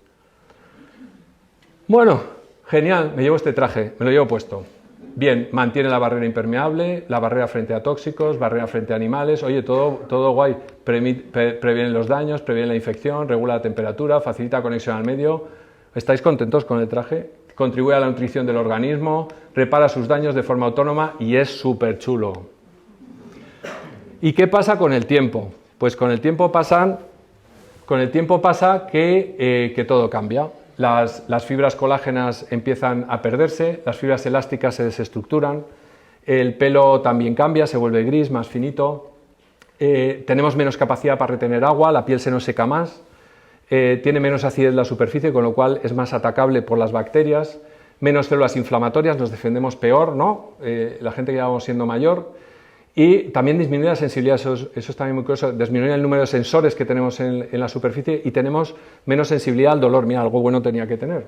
Bueno, genial, me llevo este traje, me lo llevo puesto. Bien, mantiene la barrera impermeable, la barrera frente a tóxicos, barrera frente a animales, oye, todo guay, previene los daños, previene la infección, regula la temperatura, facilita conexión al medio. ¿Estáis contentos con el traje? Contribuye a la nutrición del organismo, repara sus daños de forma autónoma y es súper chulo. ¿Y qué pasa con el tiempo? Pues con el tiempo pasa que todo cambia. Las fibras colágenas empiezan a perderse, las fibras elásticas se desestructuran, el pelo también cambia, se vuelve gris, más finito, tenemos menos capacidad para retener agua, la piel se nos seca más, tiene menos acidez la superficie, con lo cual es más atacable por las bacterias, menos células inflamatorias, nos defendemos peor, ¿no? La gente que ya vamos siendo mayor. Y también disminuye la sensibilidad, eso es también muy curioso, disminuye el número de sensores que tenemos en la superficie y tenemos menos sensibilidad al dolor. Mira, algo bueno tenía que tener.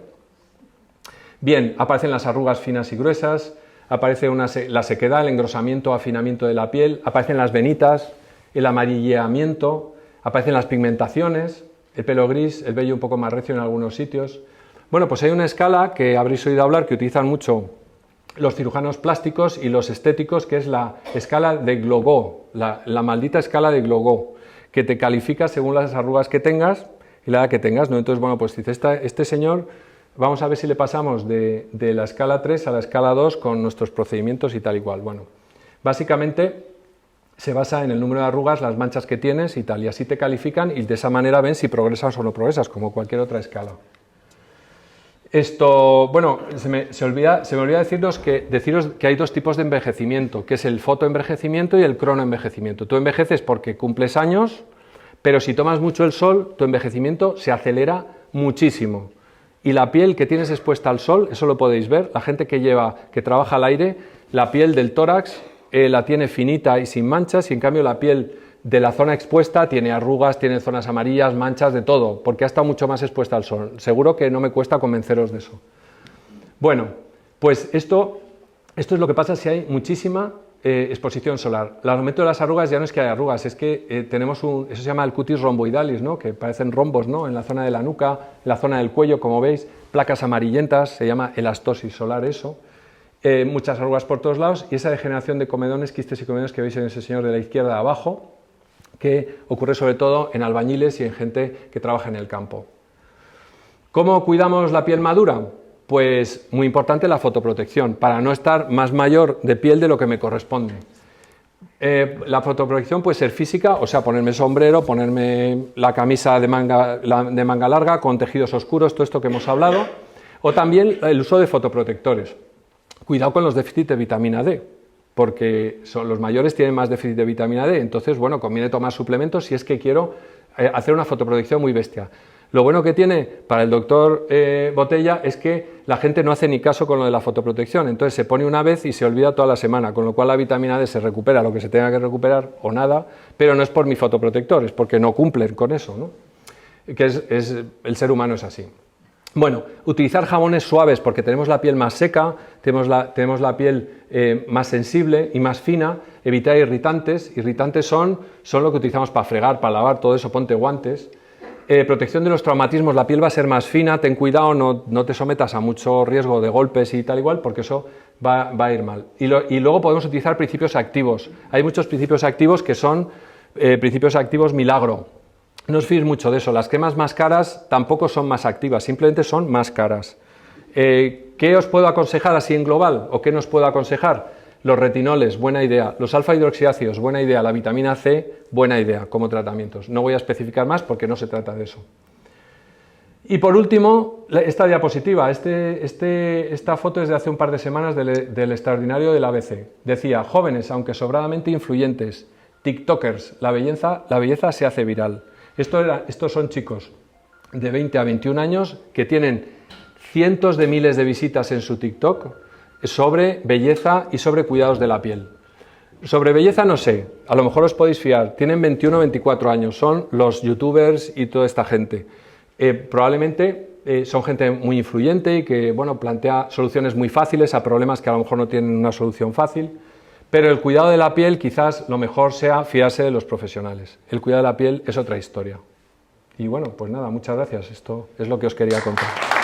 Bien, aparecen las arrugas finas y gruesas, aparece la sequedad, el engrosamiento, afinamiento de la piel, aparecen las venitas, el amarilleamiento, aparecen las pigmentaciones, el pelo gris, el vello un poco más recio en algunos sitios. Bueno, pues hay una escala que habréis oído hablar, que utilizan mucho los cirujanos plásticos y los estéticos, que es la escala de Glogau, la maldita escala de Glogau, que te califica según las arrugas que tengas y la edad que tengas, ¿no? Entonces, bueno, pues dice, este señor, vamos a ver si le pasamos de la escala 3 a la escala 2 con nuestros procedimientos y tal y cual. Bueno, básicamente se basa en el número de arrugas, las manchas que tienes y tal, y así te califican y de esa manera ven si progresas o no progresas, como cualquier otra escala. Esto, bueno, se me olvida deciros que hay dos tipos de envejecimiento, que es el fotoenvejecimiento y el cronoenvejecimiento. Tú envejeces porque cumples años, pero si tomas mucho el sol, tu envejecimiento se acelera muchísimo. Y la piel que tienes expuesta al sol, eso lo podéis ver, la gente que trabaja al aire, la piel del tórax la tiene finita y sin manchas, y en cambio la piel de la zona expuesta tiene arrugas, tiene zonas amarillas, manchas, de todo, porque ha estado mucho más expuesta al sol. Seguro que no me cuesta convenceros de eso. Bueno, pues esto es lo que pasa si hay muchísima exposición solar. El aumento de las arrugas ya no es que hay arrugas, es que tenemos eso se llama el cutis romboidalis, ¿no? Que parecen rombos, ¿no? En la zona de la nuca, en la zona del cuello, como veis, placas amarillentas, se llama elastosis solar eso. Muchas arrugas por todos lados y esa degeneración de comedones, quistes y comedones que veis en ese señor de la izquierda de abajo, que ocurre sobre todo en albañiles y en gente que trabaja en el campo. ¿Cómo cuidamos la piel madura? Pues muy importante la fotoprotección, para no estar más mayor de piel de lo que me corresponde. La fotoprotección puede ser física, o sea, ponerme sombrero, ponerme la camisa de manga larga con tejidos oscuros, todo esto que hemos hablado, o también el uso de fotoprotectores. Cuidado con los déficits de vitamina D, porque los mayores tienen más déficit de vitamina D, entonces, bueno, conviene tomar suplementos si es que quiero hacer una fotoprotección muy bestia. Lo bueno que tiene para el doctor Botella es que la gente no hace ni caso con lo de la fotoprotección, entonces se pone una vez y se olvida toda la semana, con lo cual la vitamina D se recupera lo que se tenga que recuperar o nada, pero no es por mi fotoprotector, es porque no cumplen con eso, ¿no? Que el ser humano es así. Bueno, utilizar jabones suaves porque tenemos la piel más seca, tenemos la piel más sensible y más fina, evitar irritantes. Irritantes son lo que utilizamos para fregar, para lavar, todo eso, ponte guantes. Protección de los traumatismos, la piel va a ser más fina, ten cuidado, no te sometas a mucho riesgo de golpes y tal igual, porque eso va a ir mal. Y luego podemos utilizar principios activos. Hay muchos principios activos que son principios activos milagro. No os fiéis mucho de eso, las cremas más caras tampoco son más activas, simplemente son más caras. ¿Qué os puedo aconsejar así en global? ¿O qué nos puedo aconsejar? Los retinoles, buena idea. Los alfa-hidroxiácidos, buena idea. La vitamina C, buena idea como tratamientos. No voy a especificar más porque no se trata de eso. Y por último, esta diapositiva. Esta foto es de hace un par de semanas del extraordinario del ABC. Decía, jóvenes, aunque sobradamente influyentes, tiktokers, la belleza se hace viral. Estos son chicos de 20 a 21 años que tienen cientos de miles de visitas en su TikTok, sobre belleza y sobre cuidados de la piel. Sobre belleza no sé, a lo mejor os podéis fiar, tienen 21 o 24 años, son los youtubers y toda esta gente. Probablemente son gente muy influyente y que bueno, plantea soluciones muy fáciles a problemas que a lo mejor no tienen una solución fácil, pero el cuidado de la piel quizás lo mejor sea fiarse de los profesionales. El cuidado de la piel es otra historia. Y bueno, pues nada, muchas gracias, esto es lo que os quería contar.